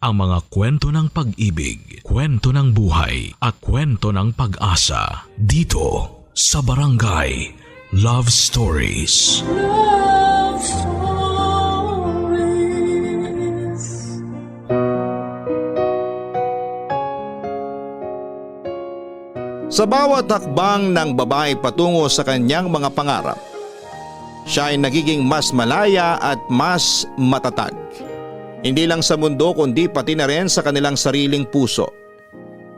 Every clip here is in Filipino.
ang mga kwento ng pag-ibig, kwento ng buhay at kwento ng pag-asa dito sa Barangay Love Stories. Love Stories. Sa bawat hakbang ng babae patungo sa kanyang mga pangarap, siya ay nagiging mas malaya at mas matatag. Hindi lang sa mundo kundi pati na rin sa kanilang sariling puso.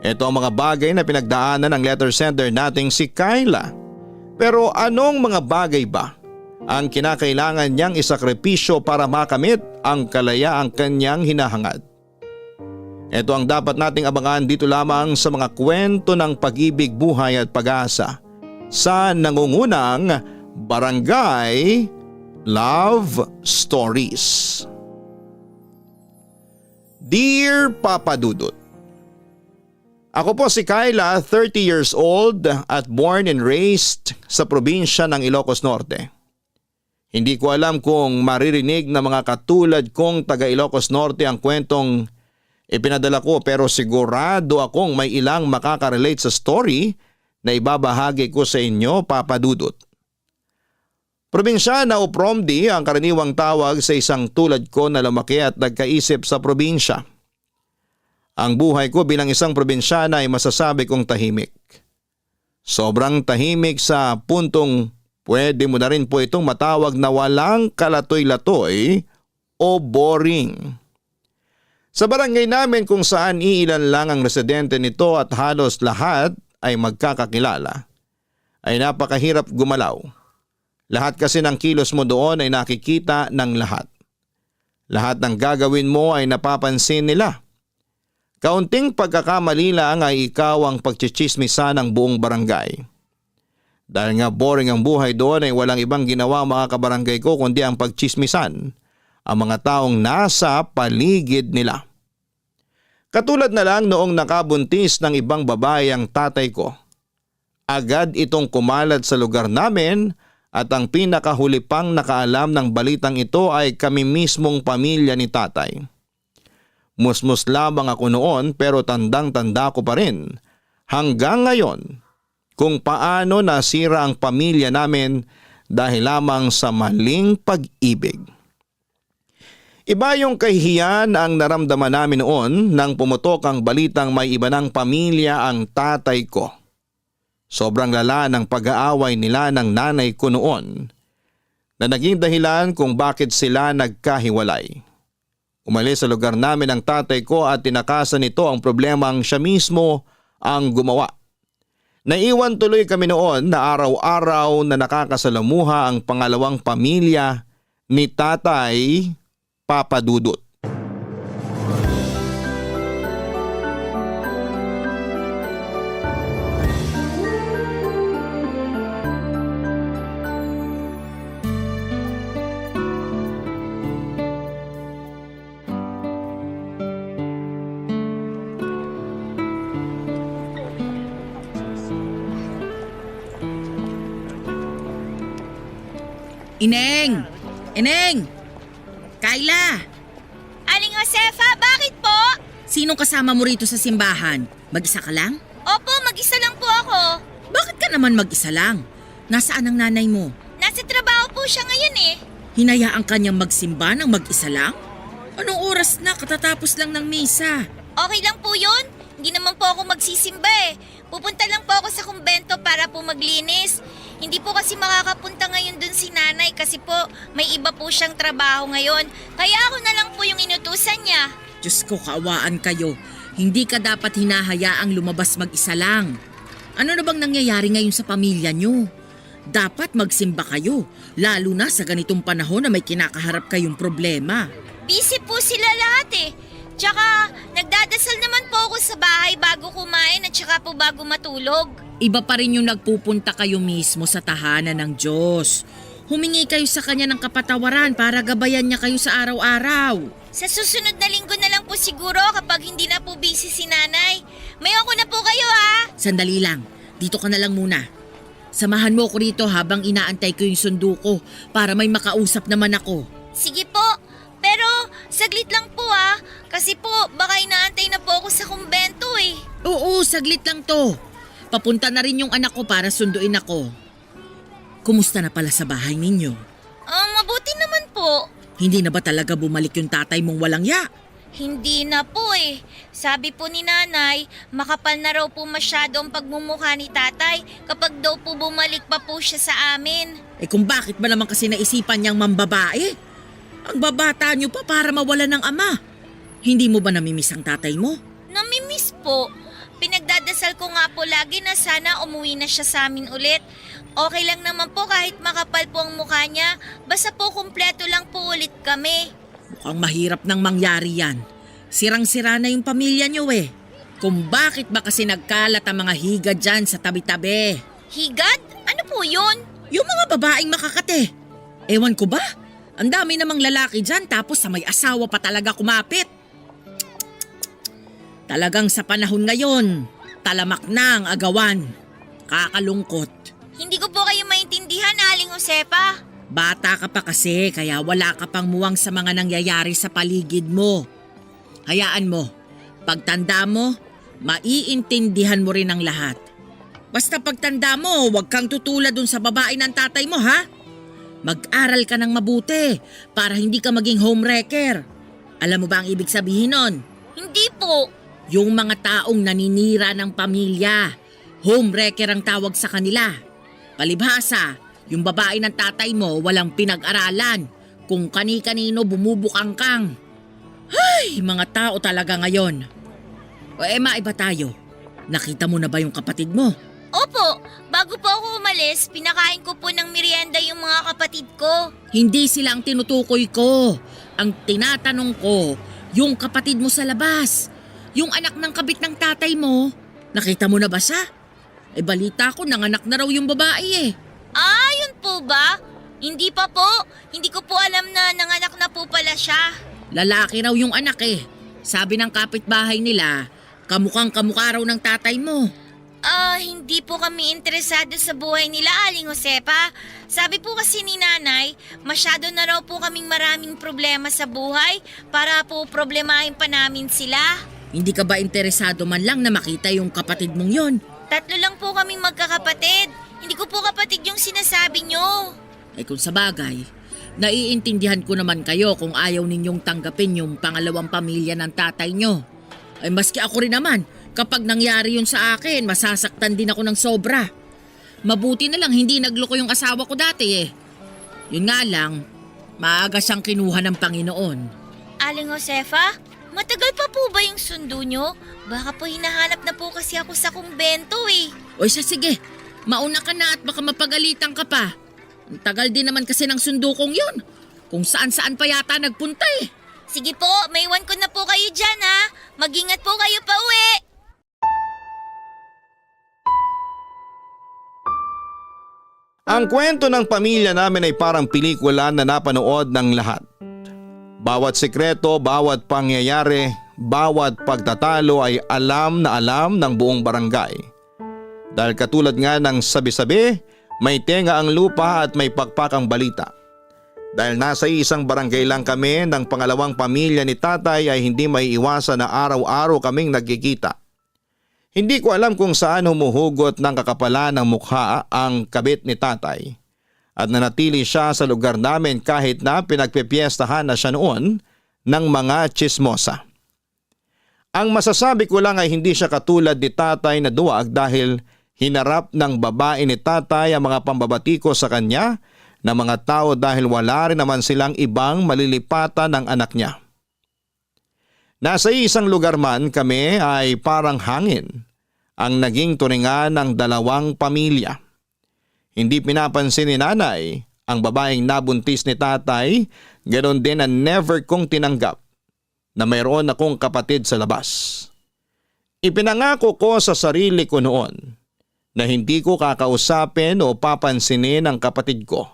Ito ang mga bagay na pinagdaanan ng letter sender nating si Kyla. Pero anong mga bagay ba ang kinakailangan niyang isakripisyo para makamit ang kalayaang kanyang hinahangad? Ito ang dapat nating abangan dito lamang sa mga kwento ng pag-ibig, buhay at pag-asa sa nangungunang Barangay Love Stories. Dear Papa Dudut, ako po si Kyla, 30 years old at born and raised sa probinsya ng Ilocos Norte. Hindi ko alam kung maririnig ng mga katulad kong taga Ilocos Norte ang kwentong ipinadala ko, pero sigurado akong may ilang makakarelate sa story na ibabahagi ko sa inyo, Papa Dudut. Probinsyana o Promdi ang karaniwang tawag sa isang tulad ko na lumaki at nagkaisip sa probinsya. Ang buhay ko bilang isang probinsyana ay masasabi kong tahimik. Sobrang tahimik sa puntong pwede mo na rin po itong matawag na walang kalatoy-latoy o boring. Sa barangay namin kung saan iilan lang ang residente nito at halos lahat ay magkakakilala, ay napakahirap gumalaw. Lahat kasi ng kilos mo doon ay nakikita ng lahat. Lahat ng gagawin mo ay napapansin nila. Kaunting pagkakamali lang ay ikaw ang pagchichismisan ng buong barangay. Dahil nga boring ang buhay doon ay walang ibang ginawa mga kabarangay ko kundi ang pagchismisan ang mga taong nasa paligid nila. Katulad na lang noong nakabuntis ng ibang babae ang tatay ko. Agad itong kumalat sa lugar namin at ang pinakahuli pang nakaalam ng balitang ito ay kami mismong pamilya ni tatay. Musmus lamang ako noon pero tandang-tanda ko pa rin hanggang ngayon kung paano nasira ang pamilya namin dahil lamang sa maling pag-ibig. Iba yung kahihiyan ang naramdaman namin noon nang pumutok ang balitang may iba ng pamilya ang tatay ko. Sobrang lala ng pag-aaway nila ng nanay ko noon na naging dahilan kung bakit sila nagkahiwalay. Umalis sa lugar namin ang tatay ko at tinakasan nito ang problemang siya mismo ang gumawa. Naiwan tuloy kami noon na araw-araw na nakakasalamuha ang pangalawang pamilya ni Tatay Papa Dudut. Ineng! Ineng! Kyla! Aling Josefa, bakit po? Sinong kasama mo rito sa simbahan? Mag-isa ka lang? Opo, mag-isa lang po ako. Bakit ka naman mag-isa lang? Nasaan ang nanay mo? Nasa trabaho po siya ngayon eh. Hinayaan ka niyang magsimba ng mag-isa lang? Anong oras na? Katatapos lang ng misa. Okay lang po yun. Hindi naman po ako magsisimba eh. Pupunta lang po ako sa kumbento para po maglinis. Hindi po kasi makakapunta ngayon dun si nanay kasi po may iba po siyang trabaho ngayon. Kaya ako na lang po yung inutusan niya. Diyos ko, kaawaan kayo. Hindi ka dapat hinahayaang lumabas mag-isa lang. Ano na bang nangyayari ngayon sa pamilya niyo? Dapat magsimba kayo, lalo na sa ganitong panahon na may kinakaharap kayong problema. Busy po sila lahat eh. Tsaka nagdadasal naman po ako sa bahay bago kumain at tsaka po bago matulog. Iba pa rin yung nagpupunta kayo mismo sa tahanan ng Diyos. Humingi kayo sa Kanya ng kapatawaran para gabayan niya kayo sa araw-araw. Sa susunod na linggo na lang po siguro kapag hindi na po busy si nanay. Mayon ko na po kayo ha. Sandali lang, dito ka na lang muna. Samahan mo ko rito habang inaantay ko yung sundo ko para may makausap naman ako. Sige po, pero saglit lang po Kasi po, baka inaantay na po ako sa kumbento eh. Oo, saglit lang to. Papunta na rin yung anak ko para sunduin ako. Kumusta na pala sa bahay ninyo? Mabuti naman po. Hindi na ba talaga bumalik yung tatay mong walang ya? Hindi na po eh. Sabi po ni nanay, makapal na raw po masyado ang pagmumukha ni tatay kapag daw po bumalik pa po siya sa amin. Kung bakit ba naman kasi naisipan niyang mambabae? Ang babata niyo pa para mawala ng ama. Hindi mo ba namimiss ang tatay mo? Namimiss po. Pinagdadasal ko nga po lagi na sana umuwi na siya sa amin ulit. Okay lang naman po kahit makapal po ang mukha niya. Basta po kumpleto lang po ulit kami. Mukhang mahirap nang mangyari yan. Sirang-sira na yung pamilya niyo eh. Kung bakit ba kasi nagkalat ang mga higa dyan sa tabi-tabi? Higad? Ano po yun? Yung mga babaeng makakate. Ewan ko ba? Ang dami namang lalaki dyan tapos sa may asawa pa talaga kumapit. Talagang sa panahon ngayon, talamak na ang agawan. Kakalungkot. Hindi ko po kayo maintindihan, Aling Josefa. Bata ka pa kasi kaya wala ka pang muwang sa mga nangyayari sa paligid mo. Hayaan mo, pagtanda mo, maiintindihan mo rin ang lahat. Basta pagtanda mo, huwag kang tutulad dun sa babae ng tatay mo ha. Mag-aral ka ng mabuti para hindi ka maging homewrecker. Alam mo ba ang ibig sabihin nun? Hindi po. Yung mga taong naninira ng pamilya, homewrecker ang tawag sa kanila. Palibhasa, yung babae ng tatay mo walang pinag-aralan, kung kani-kanino bumubukangkang. Ay, mga tao talaga ngayon. Maiba tayo. Nakita mo na ba yung kapatid mo? Opo, bago po ako umalis, pinakain ko po ng merienda yung mga kapatid ko. Hindi sila ang tinutukoy ko. Ang tinatanong ko, yung kapatid mo sa labas. Yung anak ng kabit ng tatay mo. Nakita mo na ba siya? Balita ko, nanganak na raw yung babae eh. Yun po ba? Hindi pa po. Hindi ko po alam na nanganak na po pala siya. Lalaki raw yung anak eh. Sabi ng kapitbahay nila, kamukhang kamukha raw ng tatay mo. Hindi po kami interesado sa buhay nila, Aling Josefa. Sabi po kasi ni nanay, masyado na raw po kaming maraming problema sa buhay para po problemahin pa namin sila. Hindi ka ba interesado man lang na makita yung kapatid mong yon? 3 lang po kaming magkakapatid. Hindi ko po kapatid yung sinasabi nyo. Kung sa bagay, naiintindihan ko naman kayo kung ayaw ninyong tanggapin yung pangalawang pamilya ng tatay nyo. Maski ako rin naman, kapag nangyari yun sa akin, masasaktan din ako ng sobra. Mabuti na lang hindi nagloko yung asawa ko dati eh. Yun nga lang, maaga siyang kinuha ng Panginoon. Aling Josefa, matagal pa po ba yung sundo nyo? Baka po hinahanap na po kasi ako sa kumbento eh. Sige, mauna ka na at baka mapagalitan ka pa. Ang tagal din naman kasi ng sundo kong yun. Kung saan-saan pa yata nagpunta eh. Sige po, maiwan ko na po kayo dyan ha. Mag-ingat po kayo pa uwi. Ang kwento ng pamilya namin ay parang pelikula na napanood ng lahat. Bawat sikreto, bawat pangyayari, bawat pagtatalo ay alam na alam ng buong barangay. Dahil katulad nga ng sabi-sabi, may tenga ang lupa at may pakpak ang balita. Dahil nasa isang barangay lang kami ng pangalawang pamilya ni tatay ay hindi may iwasan na araw-araw kaming nagkikita. Hindi ko alam kung saan humuhugot ng kakapalan ng mukha ang kabit ni tatay at nanatili siya sa lugar namin kahit na pinagpipiestahan na siya noon ng mga tsismosa. Ang masasabi ko lang ay hindi siya katulad ni tatay na duwag dahil hinarap ng babae ni tatay ang mga pambabatiko sa kanya na mga tao dahil wala rin naman silang ibang malilipatan ng anak niya. Nasa isang lugar man kami ay parang hangin ang naging turingan ng dalawang pamilya. Hindi pinapansin ni nanay ang babaeng nabuntis ni tatay, ganoon din na never kong tinanggap na mayroon akong kapatid sa labas. Ipinangako ko sa sarili ko noon na hindi ko kakausapin o papansinin ang kapatid ko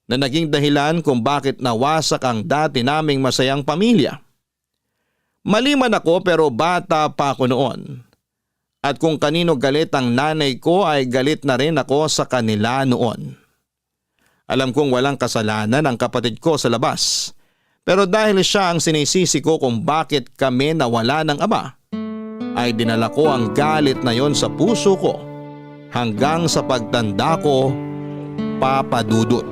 na naging dahilan kung bakit nawasak ang dati naming masayang pamilya. Mali man ako pero bata pa ako noon. At kung kanino galit ang nanay ko ay galit na rin ako sa kanila noon. Alam kong walang kasalanan ang kapatid ko sa labas. Pero dahil siya ang sinisisi ko kung bakit kami nawala ng ama, ay dinala ko ang galit na yon sa puso ko hanggang sa pagtanda ko, Papa Dudut.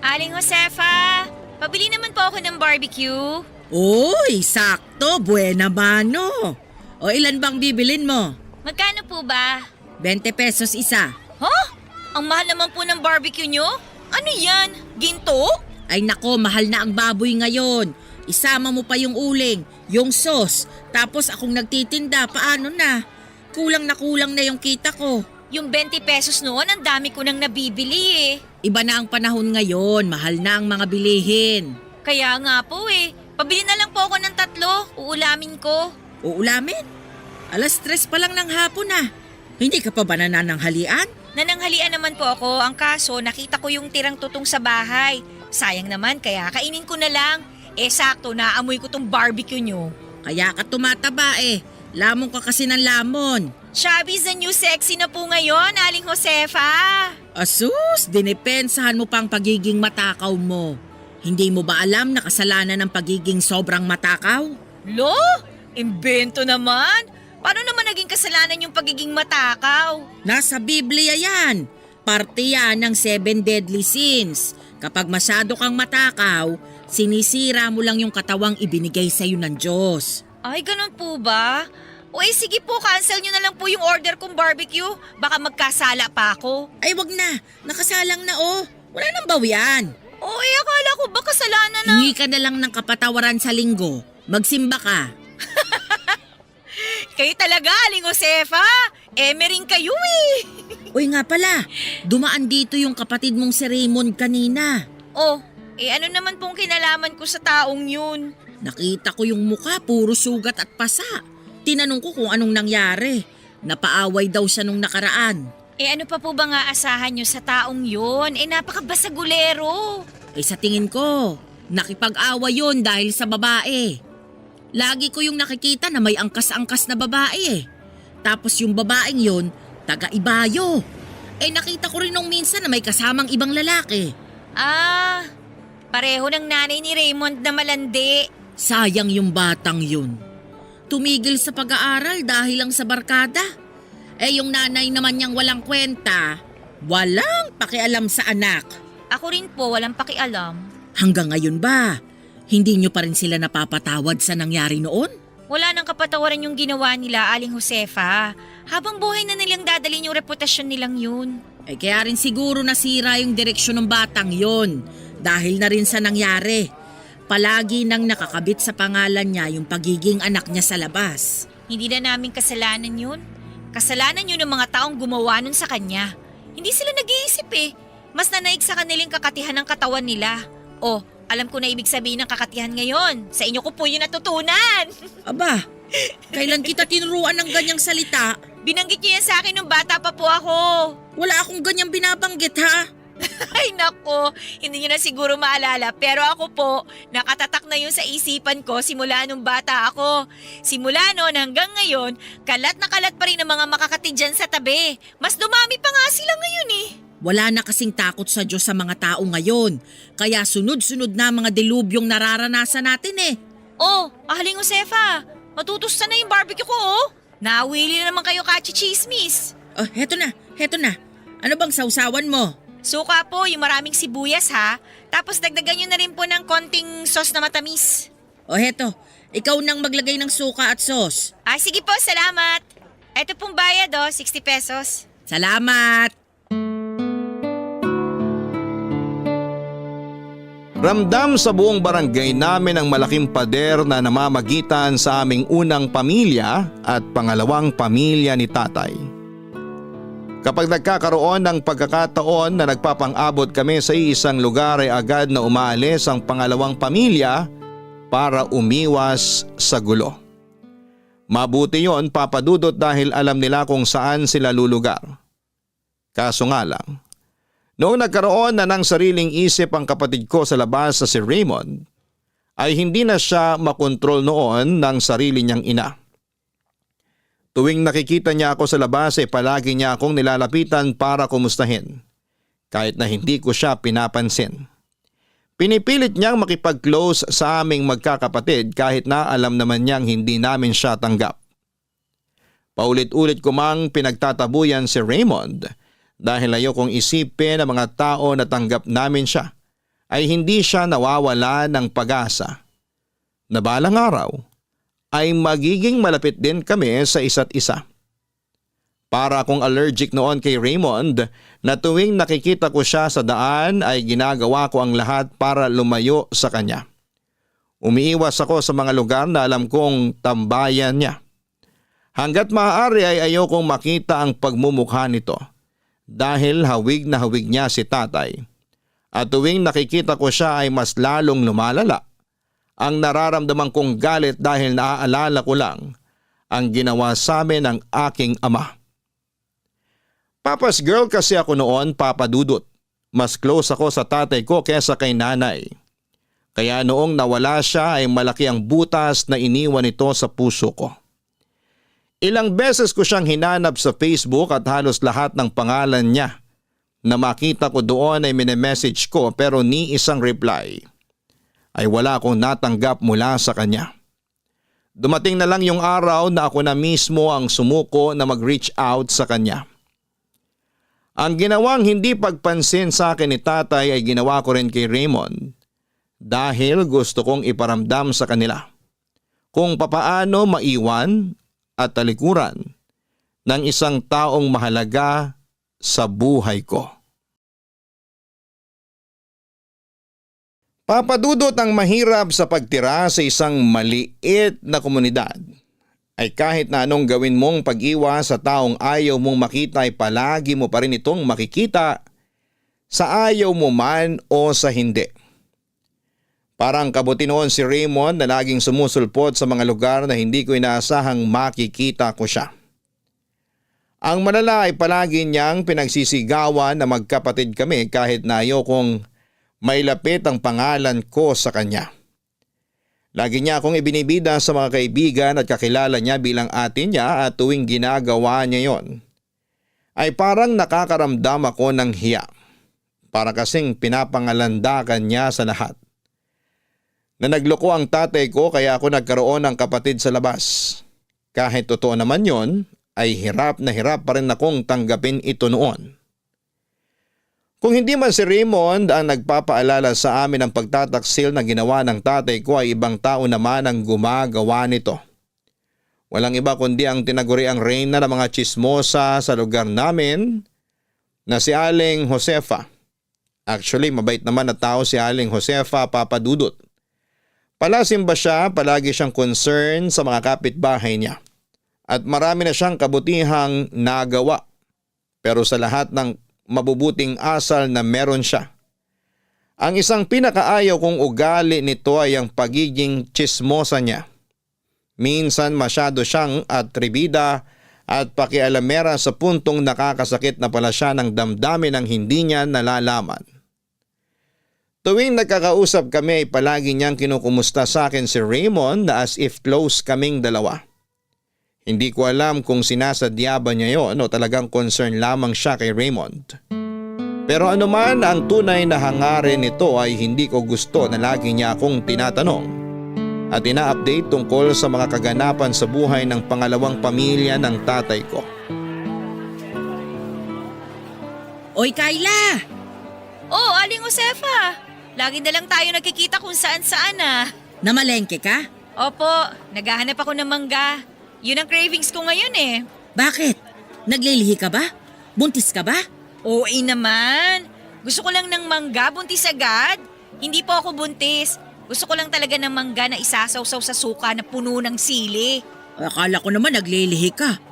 Aling Josefa, pabili naman po ako ng barbecue. Uy, sakto, buena mano. O ilan bang bibilin mo? Magkano po ba? 20 pesos isa. Huh? Ang mahal naman po ng barbecue nyo? Ano yan? Ginto? Ay nako, mahal na ang baboy ngayon. Isama mo pa yung uling, yung sauce, tapos akong nagtitinda, paano na? Kulang na yung kita ko. Yung 20 pesos noon, ang dami ko nang nabibili eh. Iba na ang panahon ngayon, mahal na ang mga bilihin. Kaya nga po eh. Pabili na lang po ako ng 3, uulamin ko. Uulamin? 3:00 pa lang ng hapon na. Hindi ka pa ba nanananghalian? Nananghalian naman po ako, ang kaso nakita ko yung tirang tutong sa bahay. Sayang naman, kaya kainin ko na lang. Sakto, naamoy ko tong barbecue nyo. Kaya ka tumataba eh. Lamon ka kasi ng lamon. Shabby's the new sexy na po ngayon, Aling Josefa. Asus, dinipensahan mo pang pagiging matakaw mo. Hindi mo ba alam na kasalanan ng pagiging sobrang matakaw? Lo? Imbento naman. Paano naman naging kasalanan yung pagiging matakaw? Nasa Biblia yan. Parte yan ng 7 deadly sins. Kapag masyado kang matakaw, sinisira mo lang yung katawang ibinigay sa'yo ng Diyos. Ay, ganun po ba? O sige po, cancel nyo na lang po yung order kong barbecue. Baka magkasala pa ako. Ay wag na, nakasalang na oh. Wala nang bawian. Akala ko ba kasalanan na... Hingi ka na lang ng kapatawaran sa linggo. Magsimba ka. Kayo talaga, Aling Josefa. Emering kayo eh. Uy nga pala, dumaan dito yung kapatid mong si Raymond kanina. Ano naman pong kinalaman ko sa taong yun? Nakita ko yung mukha, puro sugat at pasa. Tinanong ko kung anong nangyari. Napaaway daw siya nung nakaraan. Ano pa po ba nga asahan nyo sa taong yun? Napakabasagulero. Sa tingin ko, nakipag-away yun dahil sa babae. Lagi ko yung nakikita na may angkas-angkas na babae eh. Tapos yung babaeng yun, taga-Ibayo. Nakita ko rin nung minsan na may kasamang ibang lalaki. Pareho ng nanay ni Raymond na malandi. Sayang yung batang yun. Tumigil sa pag-aaral dahil lang sa barkada. Yung nanay naman niyang walang kwenta, walang pakialam sa anak. Ako rin po, walang pakialam. Hanggang ngayon ba, hindi niyo pa rin sila napapatawad sa nangyari noon? Wala nang kapatawaran yung ginawa nila, Aling Josefa. Habang buhay na nilang dadalhin yung reputasyon nilang yun. Kaya rin siguro nasira yung direksyon ng batang yon dahil na rin sa nangyari. Palagi nang nakakabit sa pangalan niya yung pagiging anak niya sa labas. Hindi na namin kasalanan yun. Kasalanan yun ng mga taong gumawa nun sa kanya. Hindi sila nag-iisip eh. Mas nanaig sa kanilang kakatihan ng katawan nila. Alam ko na ibig sabihin ng kakatihan ngayon. Sa inyo ko po yun natutunan. Aba, kailan kita tinuruan ng ganyang salita? Binanggit niyo yan sa akin nung bata pa po ako. Wala akong ganyang binabanggit ha. Ay nako, hindi niyo na siguro maalala pero ako po, nakatatak na yun sa isipan ko simula nung bata ako. Simula noon hanggang ngayon, kalat na kalat pa rin ang mga makakatid dyan sa tabi. Mas dumami pa nga sila ngayon eh. Wala na kasing takot sa Diyos sa mga tao ngayon. Kaya sunod-sunod na mga dilubyong nararanasan natin eh. Aling Josefa, matutusta na yung barbecue ko Nawili na naman kayo kachichismis. Heto na. Ano bang sausawan mo? Suka po, yung maraming sibuyas ha. Tapos dagdagan nyo na rin po ng konting sauce na matamis. Heto, ikaw nang maglagay ng suka at sauce. Sige po, salamat. Eto pong bayad 60 pesos. Salamat! Ramdam sa buong barangay namin ang malaking pader na namamagitan sa aming unang pamilya at pangalawang pamilya ni tatay. Kapag nagkakaroon ng pagkakataon na nagpapang-abot kami sa isang lugar ay agad na umaalis ang pangalawang pamilya para umiwas sa gulo. Mabuti yon, Papa Dudut, dahil alam nila kung saan sila lulugar. Kaso nga lang, noong nagkaroon na ng sariling isip ang kapatid ko sa labas sa si Raymond, ay hindi na siya makontrol noon ng sarili niyang ina. Tuwing nakikita niya ako sa labas ay palagi niya akong nilalapitan para kumustahin, kahit na hindi ko siya pinapansin. Pinipilit niyang makipag-close sa aming magkakapatid kahit na alam naman niyang hindi namin siya tanggap. Paulit-ulit ko mang pinagtatabuyan si Raymond dahil ayokong isipin ng mga tao na tanggap namin siya ay hindi siya nawawala ng pag-asa na balang araw ay magiging malapit din kami sa isa't isa. Para akong allergic noon kay Raymond na tuwing nakikita ko siya sa daan ay ginagawa ko ang lahat para lumayo sa kanya. Umiiwas ako sa mga lugar na alam kong tambayan niya. Hanggat maaari ay ayokong makita ang pagmumukha nito dahil hawig na hawig niya si tatay. At tuwing nakikita ko siya ay mas lalong lumalala ang nararamdaman kong galit dahil naaalala ko lang ang ginawa sa amin ng aking ama. Papa's girl kasi ako noon, Papa Dudut. Mas close ako sa tatay ko kesa kay nanay. Kaya noong nawala siya ay malaki ang butas na iniwan nito sa puso ko. Ilang beses ko siyang hinanap sa Facebook at halos lahat ng pangalan niya na makita ko doon ay minemessage ko pero ni isang reply ay wala akong natanggap mula sa kanya. Dumating na lang yung araw na ako na mismo ang sumuko na mag-reach out sa kanya. Ang ginawang hindi pagpansin sa akin ni tatay ay ginawa ko rin kay Raymond dahil gusto kong iparamdam sa kanila kung papaano maiwan at talikuran ng isang taong mahalaga sa buhay ko. Papadudot ang mahirap sa pagtira sa isang maliit na komunidad ay kahit na anong gawin mong pag-iwas sa taong ayaw mong makita ay palagi mo pa rin itong makikita sa ayaw mo man o sa hindi. Parang kabuti noon si Raymond na laging sumusulpot sa mga lugar na hindi ko inaasahang makikita ko siya. Ang malala ay palagi niyang pinagsisigawan na magkapatid kami kahit na ayokong mailapit ang pangalan ko sa kanya. Lagi niya akong ibinibida sa mga kaibigan at kakilala niya bilang ate niya at tuwing ginagawa niya yon ay parang nakakaramdam ako ng hiya. Para kasing pinapangalandakan niya sa lahat. Na nagloko ang tatay ko kaya ako nagkaroon ng kapatid sa labas. Kahit totoo naman yon, ay hirap na hirap pa rin akong tanggapin ito noon. Kung hindi man si Raymond ang nagpapaalala sa amin ng pagtataksil na ginawa ng tatay ko ay ibang tao naman ang gumagawa nito. Walang iba kundi ang tinaguriang reyna ng mga chismosa sa lugar namin na si Aling Josefa. Actually, mabait naman na tao si Aling Josefa, Papa Dudut. Palasimba siya, palagi siyang concern sa mga kapitbahay niya. At marami na siyang kabutihang nagawa. Pero sa lahat ng mabubuting asal na meron siya, ang isang pinakaayaw kong ugali nito ay ang pagiging chismosa niya. Minsan masyado siyang atribida at pakialamera sa puntong nakakasakit na pala siya ng damdamin ng hindi niya nalalaman. Tuwing nagkakausap kami ay palagi niyang kinukumusta sa akin si Raymond na as if close kaming dalawa. Hindi ko alam kung sinasadya ba niya yon o talagang concern lamang siya kay Raymond. Pero anuman ang tunay na hangarin nito ay hindi ko gusto na lagi niya akong tinatanong at ina-update tungkol sa mga kaganapan sa buhay ng pangalawang pamilya ng tatay ko. Oy, Kayla! Oh, Aling Josefa! Lagi na lang tayo nagkikita kung saan-saan ah. Namalengke ka? Opo, naghahanap ako ng mangga. Yun ang cravings ko ngayon eh. Bakit? Naglilihi ka ba? Buntis ka ba? Oo naman. Gusto ko lang ng mangga, buntis agad. Hindi po ako buntis. Gusto ko lang talaga ng mangga na isasawsaw sa suka na puno ng sili. Akala ko naman naglilihi ka.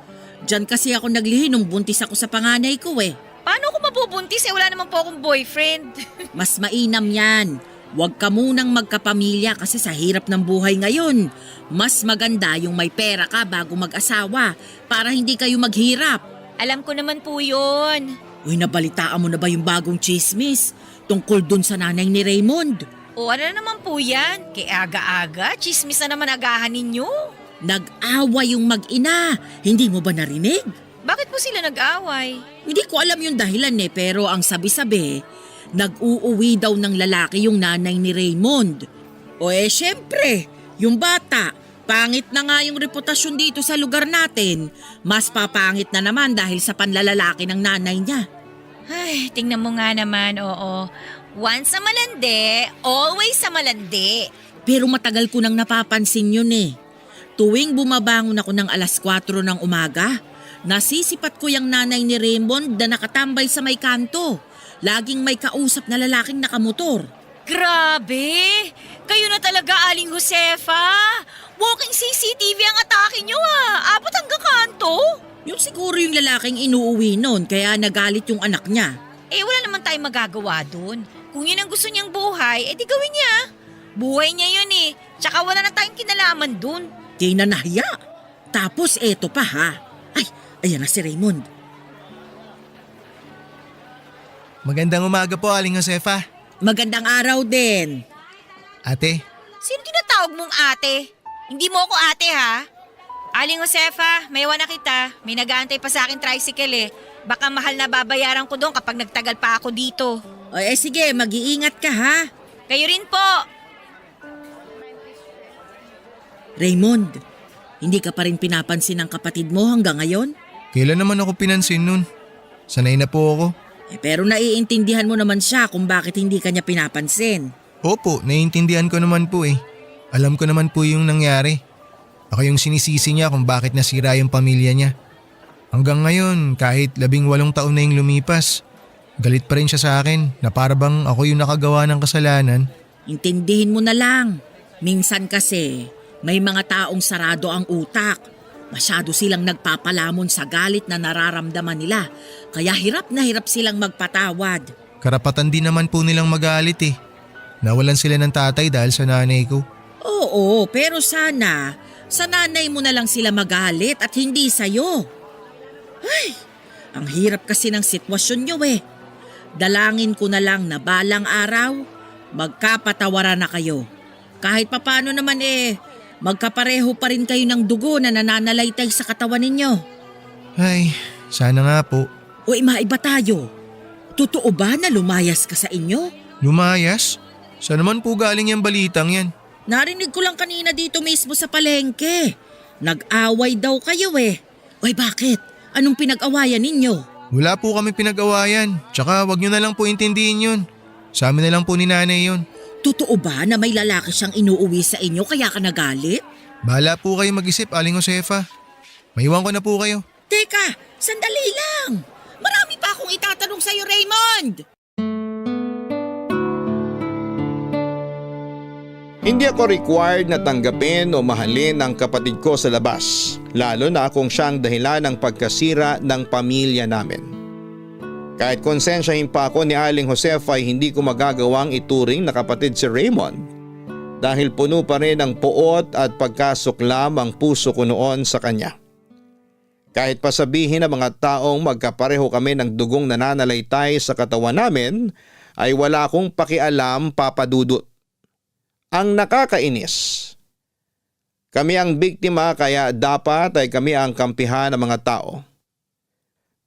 Diyan kasi ako naglihi nung buntis ako sa panganay ko eh. Paano ako mabubuntis eh? Wala naman po akong boyfriend. Mas mainam yan. Huwag ka munang magkapamilya kasi sa hirap ng buhay ngayon. Mas maganda yung may pera ka bago mag-asawa para hindi kayo maghirap. Alam ko naman po yun. Uy, nabalitaan mo na ba yung bagong chismis tungkol dun sa nanay ni Raymond? O ano na naman po yan? Kaya aga-aga, chismis na naman agahan ninyo. Nag-away yung mag-ina. Hindi mo ba narinig? Bakit po sila nag-away? Hindi ko alam yung dahilan pero ang sabi-sabi, nag-uuwi daw ng lalaki yung nanay ni Raymond. O syempre, yung bata, pangit na nga yung reputasyon dito sa lugar natin. Mas papangit na naman dahil sa panlalalaki ng nanay niya. Ay, tingnan mo nga naman, oo. Once sa malandi, always sa malandi. Pero matagal ko nang napapansin yun Tuwing bumabangon ako ng 4:00 ng umaga, nasisipat ko yung nanay ni Raymond na nakatambay sa may kanto. Laging may kausap na lalaking nakamotor. Grabe! Kayo na talaga, Aling Josefa! Walking CCTV ang atake nyo Abot hanggang kanto! Yung siguro yung lalaking inuuwi nun kaya nagalit yung anak niya. Wala naman tayong magagawa dun. Kung yun ang gusto niyang buhay, di gawin niya. Buhay niya yun Tsaka wala na tayong kinalaman dun. Kaya na nahiya. Tapos eto pa Ay, ayan na si Raymond. Magandang umaga po, Aling Josefa. Magandang araw din. Ate, Sino tinatawag mong ate? Hindi mo ako ate Aling Josefa, may na kita. May nag-aantay pa sa akin tricycle Baka mahal na babayaran ko doon kapag nagtagal pa ako dito. O sige, mag-iingat ka Kayo rin po. Raymond, hindi ka pa rin pinapansin ng kapatid mo hanggang ngayon? kailan naman ako pinansin nun? Sanay na po ako. Pero naiintindihan mo naman siya kung bakit hindi ka niya pinapansin. Opo, naiintindihan ko naman po Alam ko naman po yung nangyari. Ako yung sinisisi niya kung bakit nasira yung pamilya niya. Hanggang ngayon, kahit 18 taon na yung lumipas, galit pa rin siya sa akin na para bang ako yung nakagawa ng kasalanan. Intindihin mo na lang. Minsan kasi, may mga taong sarado ang utak. Masyado silang nagpapalamon sa galit na nararamdaman nila. Kaya hirap na hirap silang magpatawad. Karapatan din naman po nilang magalit Nawalan sila ng tatay dahil sa nanay ko. Oo, pero sana, sa nanay mo na lang sila magalit at hindi sa'yo. Ay, ang hirap kasi ng sitwasyon nyo Dalangin ko na lang na balang araw, magkapatawaran na kayo. Kahit papano naman magkapareho pa rin kayo ng dugo na nananalaytay sa katawan ninyo. Ay, sana nga po. O maiba tayo. Totoo ba na lumayas ka sa inyo? Lumayas? Saan naman po galing yung balitang yan? Narinig ko lang kanina dito mismo sa palengke. Nag-away daw kayo Oy, bakit? Anong pinag-awayan ninyo? Wala po kami pinag-awayan. Tsaka wag nyo na lang po intindihin yun. Sa amin na lang po ni nanay yun. Totoo ba na may lalaki siyang inuuwi sa inyo kaya ka nagalit? Bahala po kayo mag-isip, Aling Josefa. Maiwan ko na po kayo. Teka, sandali lang. Marami pa akong itatanong sa'yo, Raymond. Hindi ako required na tanggapin o mahalin ang kapatid ko sa labas, lalo na kung siyang dahilan ng pagkasira ng pamilya namin. Kahit konsensyahin pa ako ni Aling Josefa ay hindi ko magagawang ituring na kapatid si Raymond dahil puno pa rin ng puot at pagkasuklam ang puso ko noon sa kanya. Kahit pa sabihin ng mga taong magkapareho kami ng dugong nananalaytay sa katawan namin ay wala akong pakialam, Papa Dudut. Ang nakakainis, kami ang biktima kaya dapat ay kami ang kampihan ng mga tao.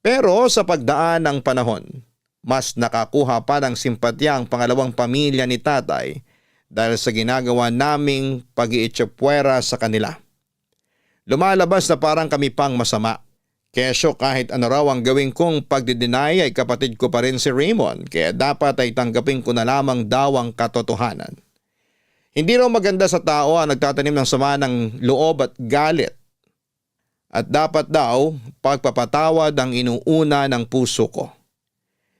Pero sa pagdaan ng panahon, mas nakakuha pa ng simpatya ang pangalawang pamilya ni tatay dahil sa ginagawa naming pag-iitsapwera sa kanila. Lumalabas na parang kami pang masama. Kesyo kahit ano raw ang gawin kong pagdideny ay kapatid ko pa rin si Raymond kaya dapat ay tanggapin ko na lamang daw ang katotohanan. Hindi raw maganda sa tao ang nagtatanim ng sama ng loob at galit. At dapat daw pagpapatawad ang inuuna ng puso ko.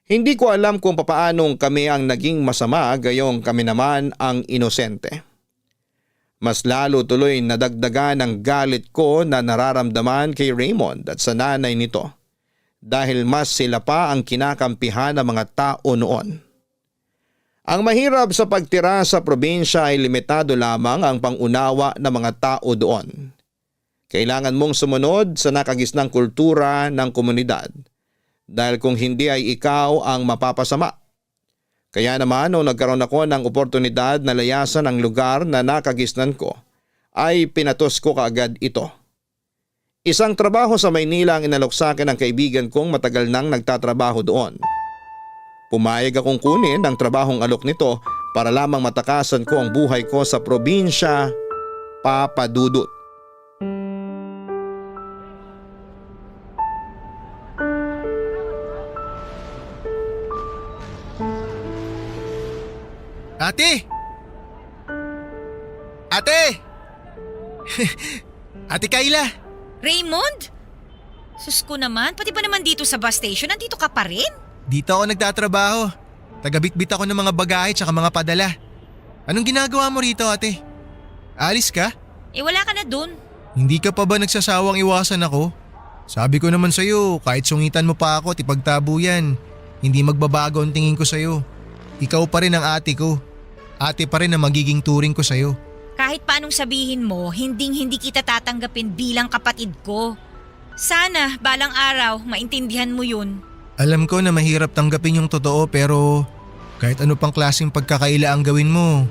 Hindi ko alam kung papaanong kami ang naging masama gayong kami naman ang inosente. Mas lalo tuloy nadagdagan ang galit ko na nararamdaman kay Raymond at sa nanay nito dahil mas sila pa ang kinakampihan ng mga tao noon. Ang mahirap sa pagtira sa probinsya ay limitado lamang ang pangunawa ng mga tao doon. Kailangan mong sumunod sa nakagisnang kultura ng komunidad dahil kung hindi ay ikaw ang mapapasama. Kaya naman nung nagkaroon ako ng oportunidad na layasan ang lugar na nakagisnan ko ay pinatos ko kaagad ito. Isang trabaho sa Maynila ang inalok sa akin ng kaibigan kong matagal nang nagtatrabaho doon. Pumayag akong kunin ang trabahong alok nito para lamang matakasan ko ang buhay ko sa probinsya, Papa Dudut. Ate! Ate! Ate Kayla! Raymond? Sus ko naman, pati ba naman dito sa bus station, nandito ka pa rin? Dito ako nagtatrabaho. Tagabitbit ako ng mga bagahe tsaka mga padala. Anong ginagawa mo rito, ate? Alis ka? Wala ka na dun. Hindi ka pa ba nagsasawang iwasan ako? Sabi ko naman sa'yo, kahit sungitan mo pa ako at ipagtabo yan, hindi magbabago ang tingin ko sa'yo. Ikaw pa rin ang ate ko. Ate pa rin ang magiging turing ko sa'yo. Kahit paanong sabihin mo, hindi kita tatanggapin bilang kapatid ko. Sana, balang araw, maintindihan mo yun. Alam ko na mahirap tanggapin yung totoo pero kahit ano pang klaseng pagkakaila ang gawin mo,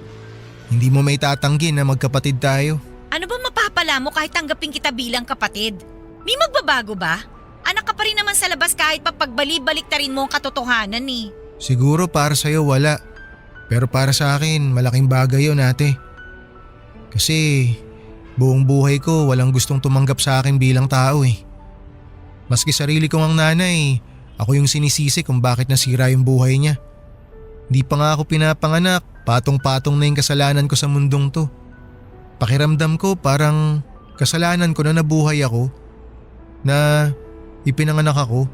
hindi mo maitatanggi na magkapatid tayo. Ano ba mapapala mo kahit tanggapin kita bilang kapatid? May magbabago ba? Anak ka pa rin naman sa labas kahit pagbali-balik ta rin mo ang katotohanan eh. Siguro para sa'yo wala. Pero para sa akin, malaking bagay yun, ate. Kasi buong buhay ko walang gustong tumanggap sa akin bilang tao eh. Maski sarili kong ang nanay, ako yung sinisisi kung bakit nasira yung buhay niya. Di pa nga ako pinapanganak, patong-patong na yung kasalanan ko sa mundong to. Pakiramdam ko parang kasalanan ko na nabuhay ako, na ipinanganak ako.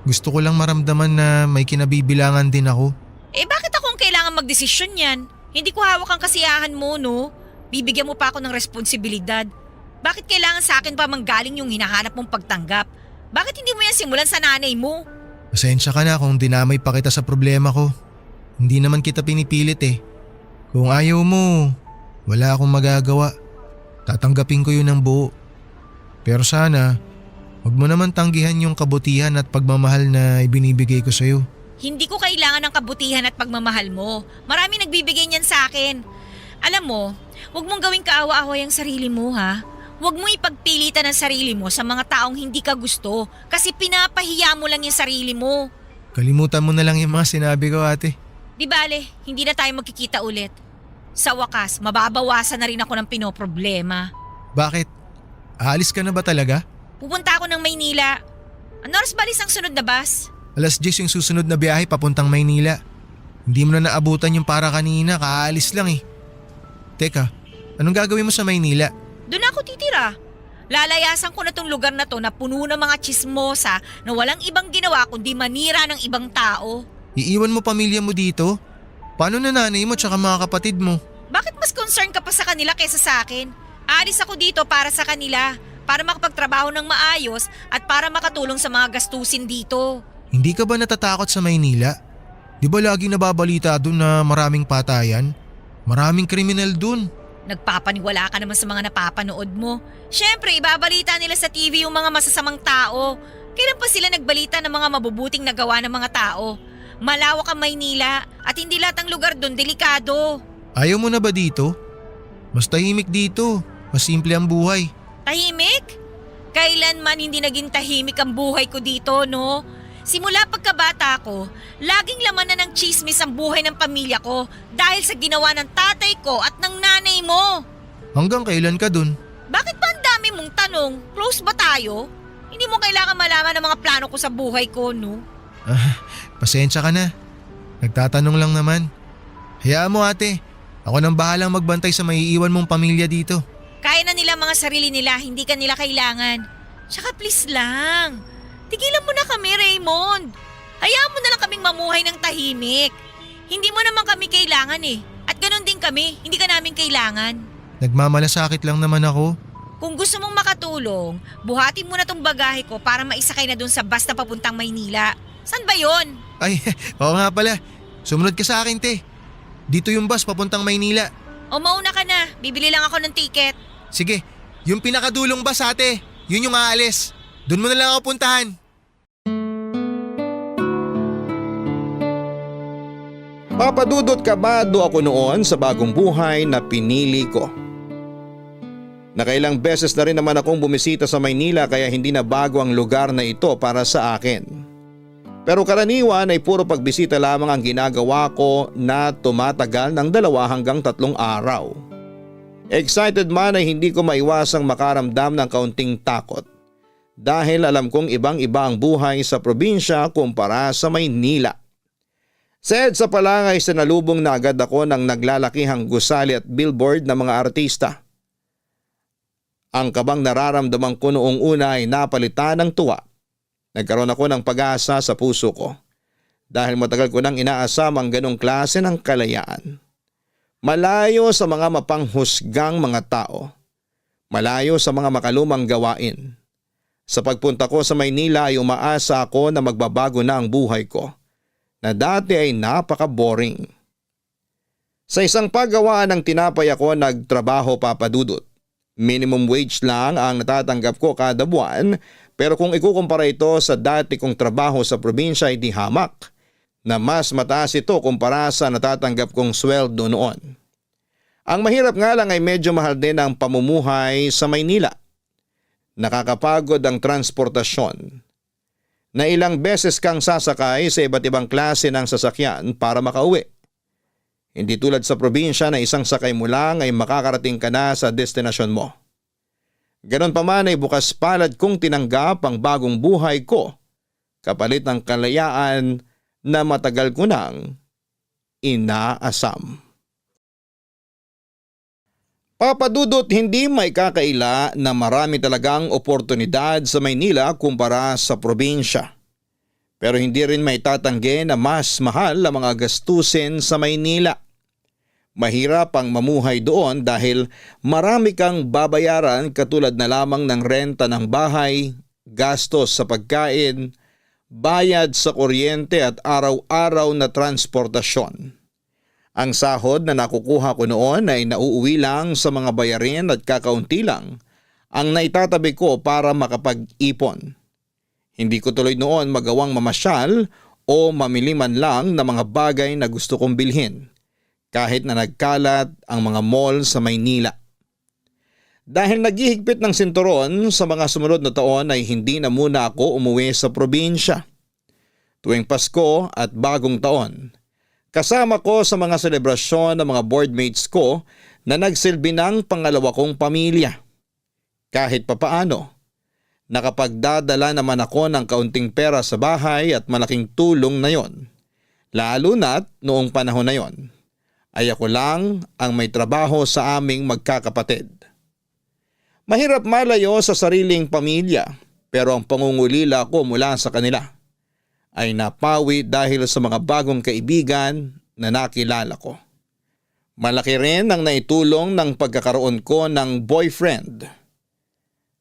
Gusto ko lang maramdaman na may kinabibilangan din ako. Bakit akong kailangan magdesisyon yan? Hindi ko hawak ang kasiyahan mo, no? Bibigyan mo pa ako ng responsibilidad. Bakit kailangan sa akin pa manggaling yung hinahanap mong pagtanggap? Bakit hindi mo yan simulan sa nanay mo? Pasensya ka na kung dinamay pa kita sa problema ko. Hindi naman kita pinipilit eh. Kung ayaw mo, wala akong magagawa. Tatanggapin ko yun ng buo. Pero sana, wag mo naman tanggihan yung kabutihan at pagmamahal na ibinibigay ko sa'yo. Hindi ko kailangan ng kabutihan at pagmamahal mo. Marami nagbibigay niyan sa akin. Alam mo, wag mong gawing kaawa-away ang sarili mo ha. Huwag mo ipagpilitan ang sarili mo sa mga taong hindi ka gusto kasi pinapahiya mo lang yung sarili mo. Kalimutan mo na lang yung mga sinabi ko, ate. Di bale, hindi na tayo magkikita ulit. Sa wakas, mababawasan na rin ako ng pinoproblema. Bakit? Aalis ka na ba talaga? Pupunta ako ng Maynila. Ano oras balis ang sunod na bus? 10:00 yung susunod na biyahe papuntang Maynila. Hindi mo na naabutan yung para kanina, kaalis lang eh. Teka, anong gagawin mo sa Maynila? Doon ako titira. Lalayasan ko na tong lugar na to na puno ng mga chismosa na walang ibang ginawa kundi manira ng ibang tao. Iiwan mo pamilya mo dito? Paano na nanay mo tsaka mga kapatid mo? Bakit mas concern ka pa sa kanila kaysa sa akin? Aalis ako dito para sa kanila, para makapagtrabaho ng maayos at para makatulong sa mga gastusin dito. Hindi ka ba natatakot sa Maynila? Di ba lagi nababalita dun na maraming patayan? Maraming kriminal dun. Nagpapaniwala ka naman sa mga napapanood mo. Siyempre, ibabalita nila sa TV yung mga masasamang tao. Kailan pa sila nagbalita ng mga mabubuting nagawa ng mga tao? Malawak ang Maynila at hindi lahat ng lugar dun delikado. Ayaw mo na ba dito? Mas tahimik dito. Mas simple ang buhay. Tahimik? Kailanman hindi naging tahimik ang buhay ko dito, no? Simula pagkabata ko, laging laman na ng chismis ang buhay ng pamilya ko dahil sa ginawa ng tatay ko at ng nanay mo. Hanggang kailan ka dun? Bakit ba ang dami mong tanong? Close ba tayo? Hindi mo kailangan malaman ang mga plano ko sa buhay ko, no? Pasensya ka na. Nagtatanong lang naman. Hayaan mo, ate. Ako nang bahalang magbantay sa maiiwan mong pamilya dito. Kaya na nila mga sarili nila, hindi ka nila kailangan. Tsaka please lang. Tigilan mo na kami, Raymond. Hayaan mo na lang kaming mamuhay ng tahimik. Hindi mo naman kami kailangan eh. At ganun din kami, hindi ka namin kailangan. Nagmamalasakit lang naman ako. Kung gusto mong makatulong, buhatin mo na tong bagahe ko para maisakay na dun sa bus na papuntang Maynila. San ba yon? Ay, oo nga pala. Sumunod ka sa akin, te. Dito yung bus papuntang Maynila. O mauna ka na, bibili lang ako ng ticket. Sige, yung pinakadulong bus, ate. Yun yung aalis. Doon mo na lang ako puntahan. Papadudot kabado ako noon sa bagong buhay na pinili ko. Nakailang beses na rin naman akong bumisita sa Maynila kaya hindi na bago ang lugar na ito para sa akin. Pero karaniwan ay puro pagbisita lamang ang ginagawa ko na tumatagal ng 2 hanggang 3 araw. Excited man ay hindi ko maiwasang makaramdam ng kaunting takot dahil alam kong ibang-iba ang buhay sa probinsya kumpara sa Maynila. Sa EDSA pa lang ay sinalubong na agad ako ng naglalakihang gusali at billboard ng mga artista. Ang kabang nararamdaman ko noong una ay napalitan ng tuwa. Nagkaroon ako ng pag-asa sa puso ko dahil matagal ko nang inaasam ang ganong klase ng kalayaan. Malayo sa mga mapanghusgang mga tao. Malayo sa mga makalumang gawain. Sa pagpunta ko sa Maynila ay umaasa ako na magbabago na ang buhay ko na dati ay napaka-boring. Sa isang paggawaan ng tinapay ako nagtrabaho, Papa Dudut. Minimum wage lang ang natatanggap ko kada buwan pero kung ikukumpara ito sa dati kong trabaho sa probinsya ay di hamak na mas mataas ito kumpara sa natatanggap kong sweldo noon. Ang mahirap nga lang ay medyo mahal din ang pamumuhay sa Maynila. Nakakapagod ang transportasyon. Na ilang beses kang sasakay sa iba't ibang klase ng sasakyan para makauwi. Hindi tulad sa probinsya na isang sakay mo lang ay makakarating ka na sa destinasyon mo. Ganon pa man ay bukas palad kong tinanggap ang bagong buhay ko kapalit ng kalayaan na matagal ko nang inaasam. Papa Dudut, hindi may kakaila na marami talagang oportunidad sa Maynila kumpara sa probinsya. Pero hindi rin may tatanggi na mas mahal ang mga gastusin sa Maynila. Mahirap ang mamuhay doon dahil marami kang babayaran katulad na lamang ng renta ng bahay, gastos sa pagkain, bayad sa kuryente at araw-araw na transportasyon. Ang sahod na nakukuha ko noon ay nauuwi lang sa mga bayarin at kakaunti lang ang naitatabi ko para makapag-ipon. Hindi ko tuloy noon magawang mamasyal o mamili man lang ng mga bagay na gusto kong bilhin kahit na nagkalat ang mga mall sa Maynila. Dahil naghihigpit ng sinturon sa mga sumunod na taon ay hindi na muna ako umuwi sa probinsya. Tuwing Pasko at Bagong Taon, kasama ko sa mga selebrasyon ng mga boardmates ko na nagsilbi ng pangalawa kong pamilya. Kahit papaano, nakapagdadala naman ako ng kaunting pera sa bahay at malaking tulong na yon. Lalo na't noong panahon na yon, ay ako lang ang may trabaho sa aming magkakapatid. Mahirap malayo sa sariling pamilya pero ang pangungulila ko mula sa kanila ay napawi dahil sa mga bagong kaibigan na nakilala ko. Malaki rin ang naitulong ng pagkakaroon ko ng boyfriend.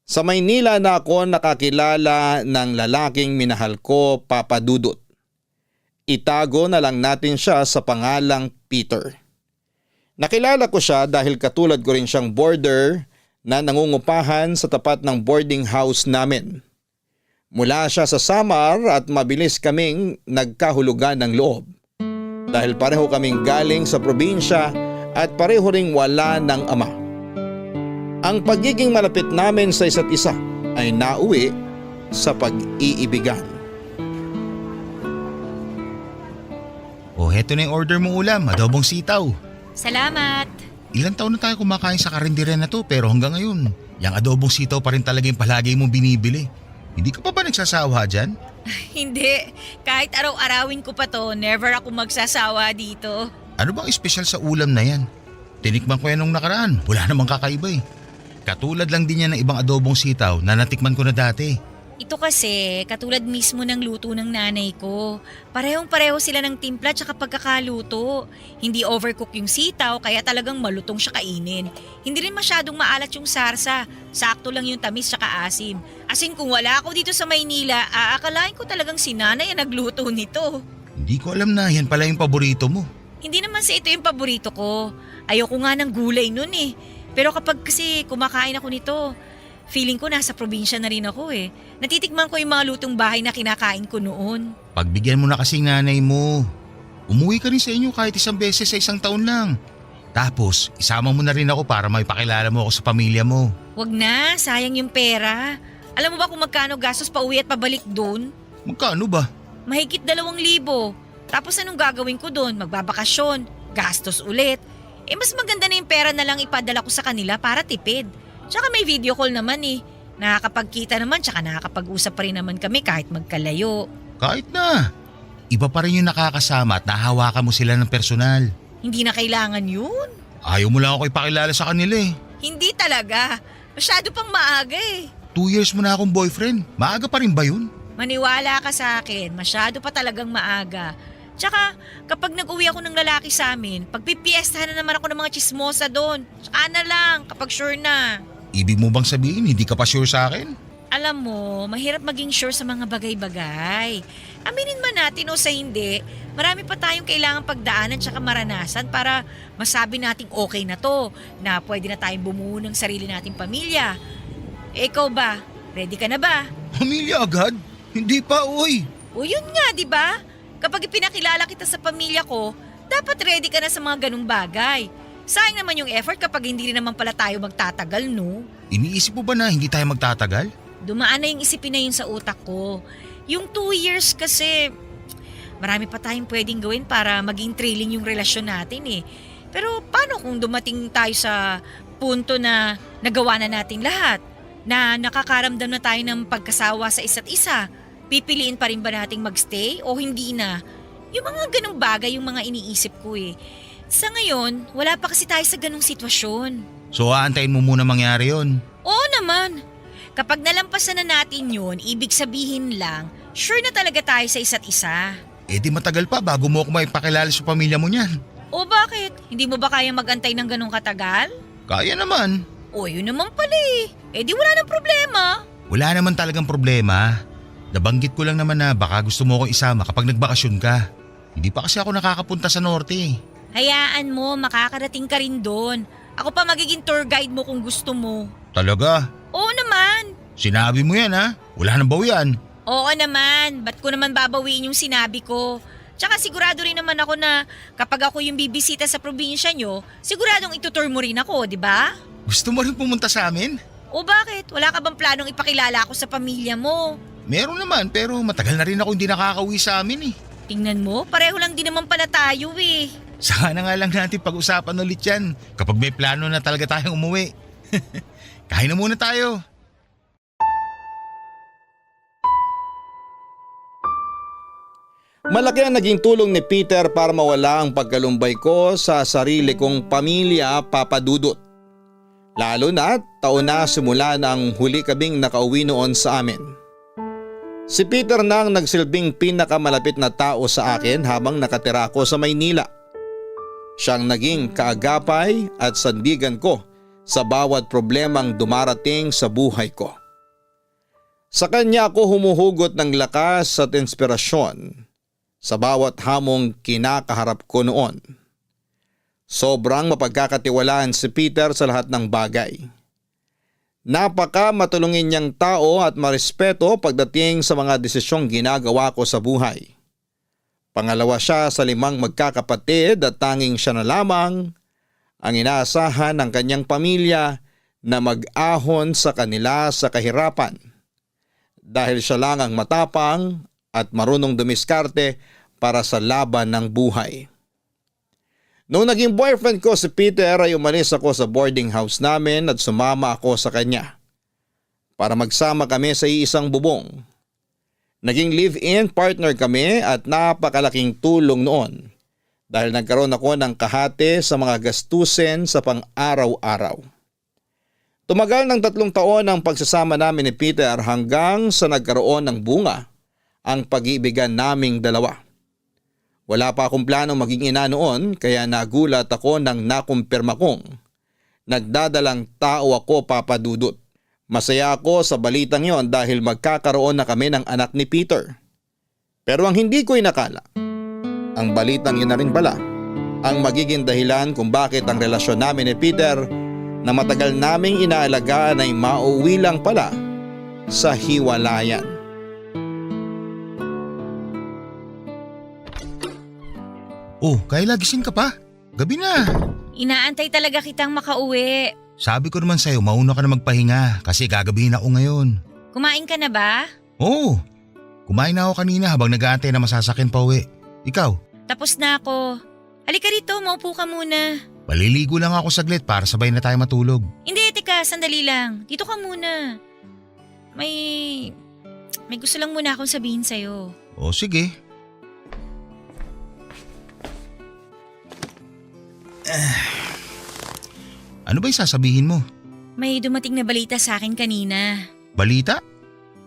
Sa Maynila na ako nakakilala ng lalaking minahal ko, Papa Dudut. Itago na lang natin siya sa pangalang Peter. Nakilala ko siya dahil katulad ko rin siyang boarder na nangungupahan sa tapat ng boarding house namin. Mula siya sa Samar at mabilis kaming nagkahulugan ng loob. Dahil pareho kaming galing sa probinsya at pareho ring wala ng ama. Ang pagiging malapit namin sa isa't isa ay nauwi sa pag-iibigan. Oh, heto na yung order mong ulam, adobong sitaw. Salamat. Ilang taon na tayo kumakain sa karinderya na to pero hanggang ngayon, yung adobong sitaw pa rin talaga yung palagi mong binibili. Hindi ka pa ba nagsasawa dyan? Hindi. Kahit araw-arawin ko pa to, never ako magsasawa dito. Ano bang espesyal sa ulam na yan? Tinikman ko yan nung nakaraan, wala namang kakaiba eh. Katulad lang din yan ng ibang adobong sitaw na natikman ko na dati. Ito kasi, katulad mismo ng luto ng nanay ko. Parehong-pareho sila ng timpla tsaka pagkakaluto. Hindi overcook yung sitaw kaya talagang malutong siya kainin. Hindi rin masyadong maalat yung sarsa. Sakto lang yung tamis tsaka asim. As in kung wala ako dito sa Maynila, aakalain ko talagang si nanay ang nagluto nito. Hindi ko alam na yan pala yung paborito mo. Hindi naman sa ito yung paborito ko. Ayoko nga ng gulay nun eh. Pero kapag kasi kumakain ako nito, feeling ko nasa probinsya na rin ako eh. Natitikman ko yung mga lutong bahay na kinakain ko noon. Pagbigyan mo na kasing nanay mo. Umuwi ka rin sa inyo kahit isang beses sa isang taon lang. Tapos, isama mo na rin ako para may pakilala mo ako sa pamilya mo. Wag na, sayang yung pera. Alam mo ba kung magkano gastos pa uwi at pabalik doon? Magkano ba? Mahigit 2,000. Tapos anong gagawin ko doon? Magbabakasyon, gastos ulit. Mas maganda na yung pera na lang ipadala ko sa kanila para tipid. Tsaka may video call naman eh. Nakakapagkita naman tsaka nakakapag-usap pa rin naman kami kahit magkalayo. Kahit na. Iba pa rin yung nakakasama at nahawakan mo sila ng personal. Hindi na kailangan yun. Ayaw mo lang ako ipakilala sa kanila eh. Hindi talaga. Masyado pang maaga eh. 2 years mo na akong boyfriend. Maaga pa rin ba yun? Maniwala ka sa akin, masyado pa talagang maaga. Tsaka kapag nag-uwi ako ng lalaki sa amin, pagpipiestahan na naman ako ng mga chismosa doon. Tsaka na lang kapag sure na. Ibig mo bang sabihin hindi ka pa sure sa akin? Alam mo, mahirap maging sure sa mga bagay-bagay. Aminin man natin o sa hindi, marami pa tayong kailangang pagdaanan tsaka maranasan para masabi nating okay na to, na pwede na tayong bumuo ng sarili nating pamilya. Ikaw ba? Ready ka na ba? Pamilya agad? Hindi pa, oy. O yun nga, di ba? Kapag ipinakilala kita sa pamilya ko, dapat ready ka na sa mga ganung bagay. Sayang naman yung effort kapag hindi rin naman pala tayo magtatagal, no? Iniisip mo ba na hindi tayo magtatagal? Dumaan na yung isipin na yun sa utak ko. Yung 2 years kasi, marami pa tayong pwedeng gawin para maging thrilling yung relasyon natin eh. Pero paano kung dumating tayo sa punto na nagawa na natin lahat? Na nakakaramdam na tayo ng pagkasawa sa isa't isa? Pipiliin pa rin ba nating magstay o hindi na? Yung mga ganung bagay yung mga iniisip ko eh. Sa ngayon, wala pa kasi tayo sa ganung sitwasyon. So aantayin mo muna mangyari yon. Oo naman. Kapag nalampasan na natin yun, ibig sabihin lang, sure na talaga tayo sa isa't isa. Eh di matagal pa bago mo ako maipakilala sa pamilya mo niyan. O bakit? Hindi mo ba kaya magantay ng ganung katagal? Kaya naman. O yun naman pala eh. Eh di wala nang problema. Wala naman talagang problema. Nabanggit ko lang naman na baka gusto mo akong isama kapag nagbakasyon ka. Hindi pa kasi ako nakakapunta sa norte. Hayaan mo, makakarating ka rin doon. Ako pa magiging tour guide mo kung gusto mo. Talaga? Oo naman. Sinabi mo yan ha? Wala nang bawian. Oo naman. Ba't ko naman babawiin yung sinabi ko? Tsaka sigurado rin naman ako na kapag ako yung bibisita sa probinsya nyo, siguradong itutour mo rin ako, di ba? Gusto mo rin pumunta sa amin? O bakit? Wala ka bang planong ipakilala ako sa pamilya mo? Meron naman pero matagal na rin ako hindi nakakauwi sa amin eh. Tingnan mo, pareho lang din naman pala tayo eh. Sana nga lang natin pag-usapan ulit yan kapag may plano na talaga tayong umuwi. Kain na muna tayo. Malaki ang naging tulong ni Peter para mawala ang pagkalumbay ko sa sarili kong pamilya, Papa Dudut. Lalo na taon na simula ng huli kaming nakauwi noon sa amin. Si Peter na ang nagsilbing pinakamalapit na tao sa akin habang nakatira ako sa Maynila. Siyang naging kaagapay at sandigan ko sa bawat problemang dumarating sa buhay ko. Sa kanya ako humuhugot ng lakas at inspirasyon sa bawat hamong kinakaharap ko noon. Sobrang mapagkakatiwalaan si Peter sa lahat ng bagay. Napaka matulungin niyang tao at marespeto pagdating sa mga desisyong ginagawa ko sa buhay. Pangalawa siya sa 5 magkakapatid at tanging siya na lamang ang inaasahan ng kanyang pamilya na mag-ahon sa kanila sa kahirapan. Dahil siya lang ang matapang at marunong dumiskarte para sa laban ng buhay. Noong naging boyfriend ko si Peter ay umalis ako sa boarding house namin at sumama ako sa kanya para magsama kami sa iisang bubong. Naging live-in partner kami at napakalaking tulong noon dahil nagkaroon ako ng kahati sa mga gastusin sa pang-araw-araw. Tumagal ng 3 taon ang pagsasama namin ni Peter hanggang sa nagkaroon ng bunga ang pag-iibigan naming dalawa. Wala pa akong planong maging ina noon kaya nagulat ako nang nakumpirma kong nagdadalang tao ako, Papa Dudut. Masaya ako sa balitang yon dahil magkakaroon na kami ng anak ni Peter. Pero ang hindi ko inakala, ang balitang yun na rin pala ang magiging dahilan kung bakit ang relasyon namin ni Peter na matagal naming inaalagaan ay mauwi lang pala sa hiwalayan. Oh, Kayla, gising ka pa? Gabi na. Inaantay talaga kitang makauwi. Sabi ko naman sa'yo, mauna ka na magpahinga kasi gagabihin ako ngayon. Kumain ka na ba? Oo, kumain na ako kanina habang nag-aantay na masasakyan pa uwi. Ikaw? Tapos na ako. Halika rito, maupo ka muna. Maliligo lang ako saglit para sabay na tayo matulog. Hindi, teka, sandali lang. Dito ka muna. May gusto lang muna akong sabihin sa'yo. O sige. Ano ba yung sasabihin mo? May dumating na balita sa akin kanina. Balita?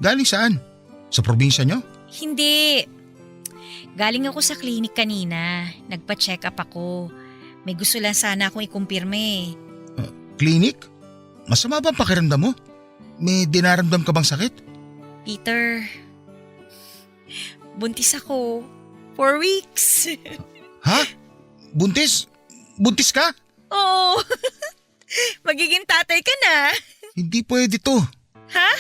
Galing saan? Sa probinsya nyo? Hindi. Galing ako sa klinik kanina. Nagpa-check up ako. May gusto lang sana akong ikumpirme. Klinik? Masama ba ang pakiramdam mo? May dinaramdam ka bang sakit? Peter, buntis ako. 4 weeks. Ha? Buntis? Buntis ka? Oo. Magiging tatay ka na. Hindi pwede to. Ha?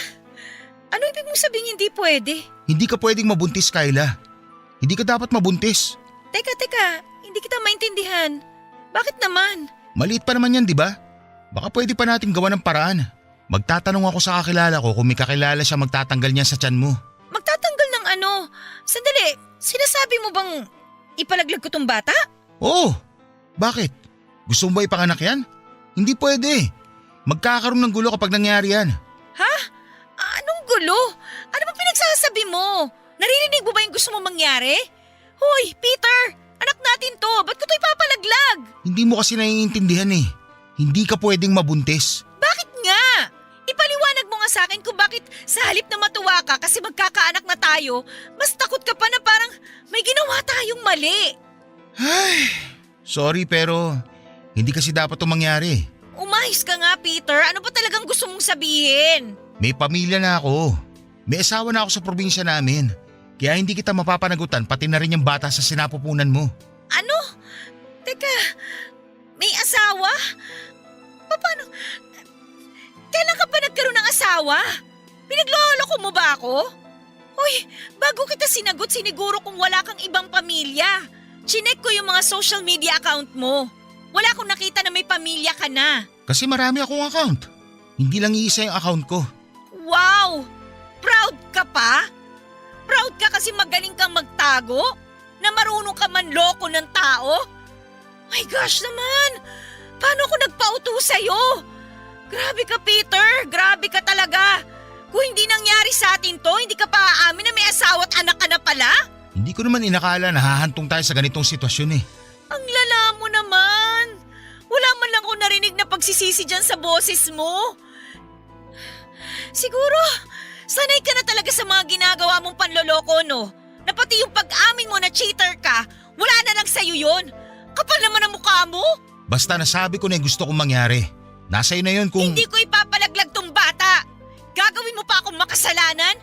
Ano ibig mong sabihin hindi pwede? Hindi ka pwedeng mabuntis, Kyla. Hindi ka dapat mabuntis. Teka. Hindi kita maintindihan. Bakit naman? Maliit pa naman yan, di ba? Baka pwede pa natin gawa ng paraan. Magtatanong ako sa kakilala ko kung may kakilala siya magtatanggal niya sa tiyan mo. Magtatanggal ng ano? Sandali, sinasabi mo bang ipalaglag ko tong bata? Oo. Bakit? Gusto mo ba ipanganak yan? Hindi pwede. Magkakaroon ng gulo kapag nangyari yan. Ha? Anong gulo? Ano ba pinagsasabi mo? Naririnig mo ba yung gusto mo mangyari? Hoy, Peter! Anak natin to! Ba't ko to ipapalaglag? Hindi mo kasi naiintindihan eh. Hindi ka pwedeng mabuntis. Bakit nga? Ipaliwanag mo nga sa akin kung bakit sa halip na matuwa ka kasi magkakaanak na tayo, mas takot ka pa na parang may ginawa tayong mali. Sorry pero hindi kasi dapat itong mangyari. Umayos ka nga, Peter. Ano ba talagang gusto mong sabihin? May pamilya na ako. May asawa na ako sa probinsya namin. Kaya hindi kita mapapanagutan pati na rin yung bata sa sinapupunan mo. Ano? Teka, may asawa? Paano? Kailan ka ba nagkaroon ng asawa? Pinagloloko mo ba ako? Hoy, bago kita sinagot, siniguro kung wala kang ibang pamilya. Chinek ko yung mga social media account mo. Wala akong nakita na may pamilya ka na. Kasi marami akong account. Hindi lang iisa yung account ko. Wow! Proud ka pa? Proud ka kasi magaling kang magtago? Na marunong ka manloko ng tao? My gosh naman! Paano ako nagpauto sa'yo? Grabe ka, Peter! Grabe ka talaga! Kung hindi nangyari sa atin to, hindi ka pa aamin na may asawa at anak ka na pala? Hindi ko naman inakala na hahantong tayo sa ganitong sitwasyon eh. Ang lala mo naman! Wala man lang ko narinig na pagsisisi dyan sa boses mo. Siguro, sanay ka na talaga sa mga ginagawa mong panloloko, no? Na pati yung pag-amin mo na cheater ka, wala na lang sa'yo yun. Kapal naman ang mukha mo. Basta nasabi ko na yung gusto kong mangyari. Nasa iyo na yun kung… Hindi ko ipapalaglag tong bata. Gagawin mo pa akong makasalanan?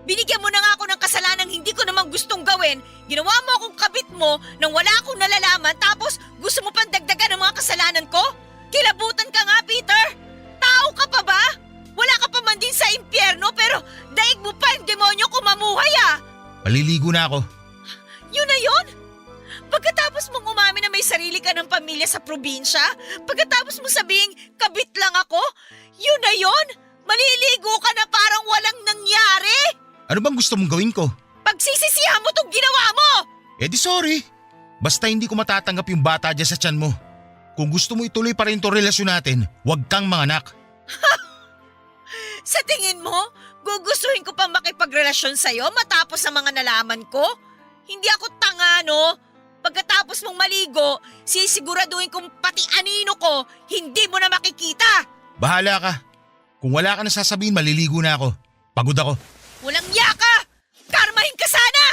Binigyan mo na nga ako ng kasalanang hindi ko naman gustong gawin. Ginawa mo akong kabit mo nang wala akong nalalaman tapos gusto mo pang dagdagan ng mga kasalanan ko? Kilabutan ka nga, Peter! Tao ka pa ba? Wala ka pa man din sa impyerno pero daig mo pa yung demonyo kung mamuhay ah! Maliligo na ako. Yun na yun? Pagkatapos mong umamin na may sarili ka ng pamilya sa probinsya, pagkatapos mo sabing kabit lang ako, yun na yun? Maliligo ka na parang walang nangyari? Ano bang gusto mong gawin ko? Pagsisisihan mo tong ginawa mo! Eh di sorry. Basta hindi ko matatanggap yung bata dyan sa tiyan mo. Kung gusto mo ituloy pa rin itong relasyon natin, huwag kang manganak. Sa tingin mo, gugustuhin ko pa makipagrelasyon sa'yo matapos sa mga nalaman ko? Hindi ako tanga, no? Pagkatapos mong maligo, sisiguraduhin kong pati anino ko, hindi mo na makikita. Bahala ka. Kung wala ka na sasabihin, maliligo na ako. Pagod ako. Walang yaka! Karmahin ka sana!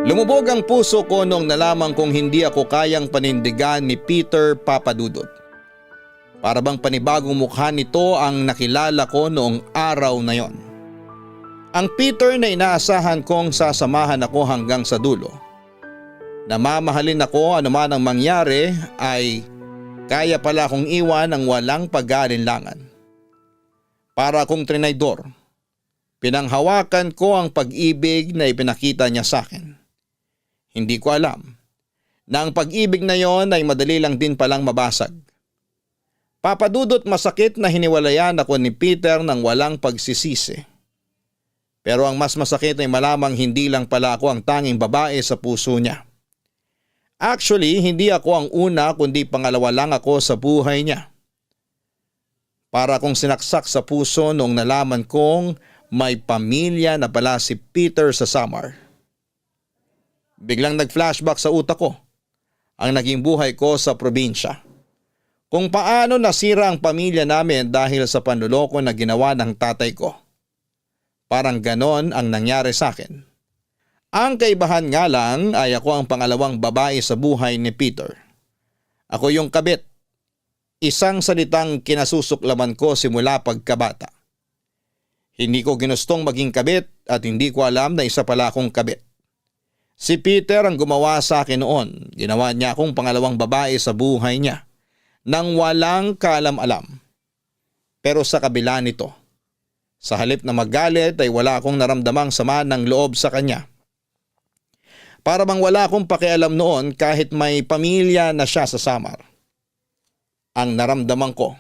Lumubog ang puso ko nung nalaman kong hindi ako kayang panindigan ni Peter Papadudot. Para bang panibagong mukha nito ang nakilala ko noong araw na yon. Ang Peter na inaasahan kong sasamahan ako hanggang sa dulo. Namamahalin ako anuman ang mangyari ay kaya pala akong iwan ng walang pag-aalinlangan. Para akong trinaydor, pinanghawakan ko ang pag-ibig na ipinakita niya sa akin. Hindi ko alam na ang pag-ibig na yon ay madali lang din palang mabasag. Papadudot masakit na hiniwalayan ako ni Peter nang walang pagsisisi. Pero ang mas masakit ay malamang hindi lang pala ako ang tanging babae sa puso niya. Actually, hindi ako ang una kundi pangalawa lang ako sa buhay niya. Para akong sinaksak sa puso noong nalaman kong may pamilya na pala si Peter sa Samar. Biglang nag-flashback sa utak ko ang naging buhay ko sa probinsya. Kung paano nasira ang pamilya namin dahil sa panloloko na ginawa ng tatay ko. Parang ganon ang nangyari sa akin. Ang kaibahan nga lang ay ako ang pangalawang babae sa buhay ni Peter. Ako yung kabit. Isang salitang kinasusuklaman ko simula pagkabata. Hindi ko ginustong maging kabit at hindi ko alam na isa pala akong kabit. Si Peter ang gumawa sa akin noon. Ginawa niya akong pangalawang babae sa buhay niya nang walang kaalam-alam. Pero sa kabila nito, sa halip na magalit ay wala akong naramdamang sama ng loob sa kanya. Para bang wala akong pakialam noon kahit may pamilya na siya sa Samar. Ang naramdaman ko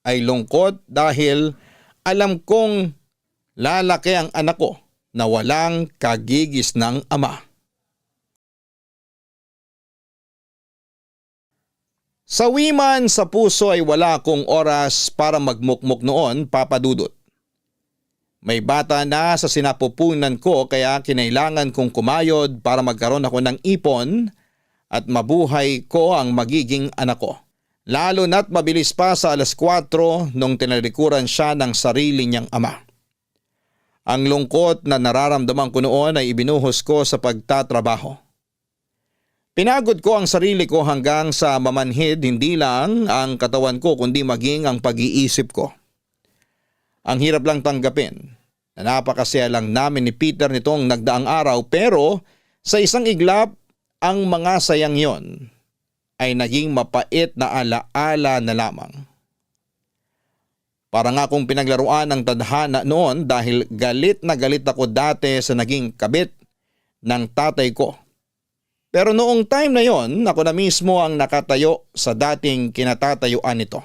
ay lungkot dahil alam kong lalaki ang anak ko na walang kagigis ng ama. Sa wiman sa puso ay wala akong oras para magmukmuk noon, Papa Dudut. May bata na sa sinapupunan ko kaya kinailangan kong kumayod para magkaroon ako ng ipon at mabuhay ko ang magiging anak ko. Lalo na't mabilis pa sa 4:00 nung tinalikuran siya ng sarili niyang ama. Ang lungkot na nararamdaman ko noon ay ibinuhos ko sa pagtatrabaho. Pinagod ko ang sarili ko hanggang sa mamanhid hindi lang ang katawan ko kundi maging ang pag-iisip ko. Ang hirap lang tanggapin na napakasaya lang namin ni Peter nitong nagdaang araw pero sa isang iglap ang mga sayang yon ay naging mapait na alaala na lamang. Para nga akong pinaglaruan ng tadhana noon dahil galit na galit ako dati sa naging kabit ng tatay ko. Pero noong time na yon, ako na mismo ang nakatayo sa dating kinatatayuan nito.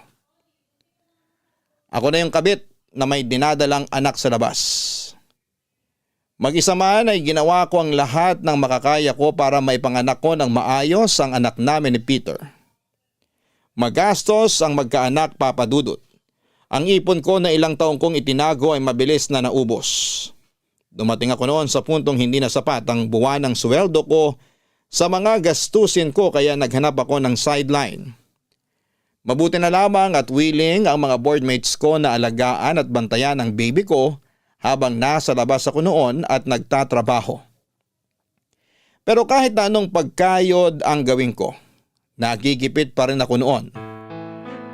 Ako na yung kabit na may dinadalang anak sa labas. Mag-isa man ay ginawa ko ang lahat ng makakaya ko para maipanganak ko ng maayos ang anak namin ni Peter. Magastos ang magkaanak, Papa Dudut. Ang ipon ko na ilang taong kong itinago ay mabilis na naubos. Dumating ako noon sa puntong hindi na sapat ang buwan ng sweldo ko sa mga gastusin ko kaya naghanap ako ng sideline. Mabuti na lamang at willing ang mga boardmates ko na alagaan at bantayan ang baby ko habang nasa labas ako noon at nagtatrabaho. Pero kahit na anong pagkayod ang gawin ko, nagigipit pa rin ako noon.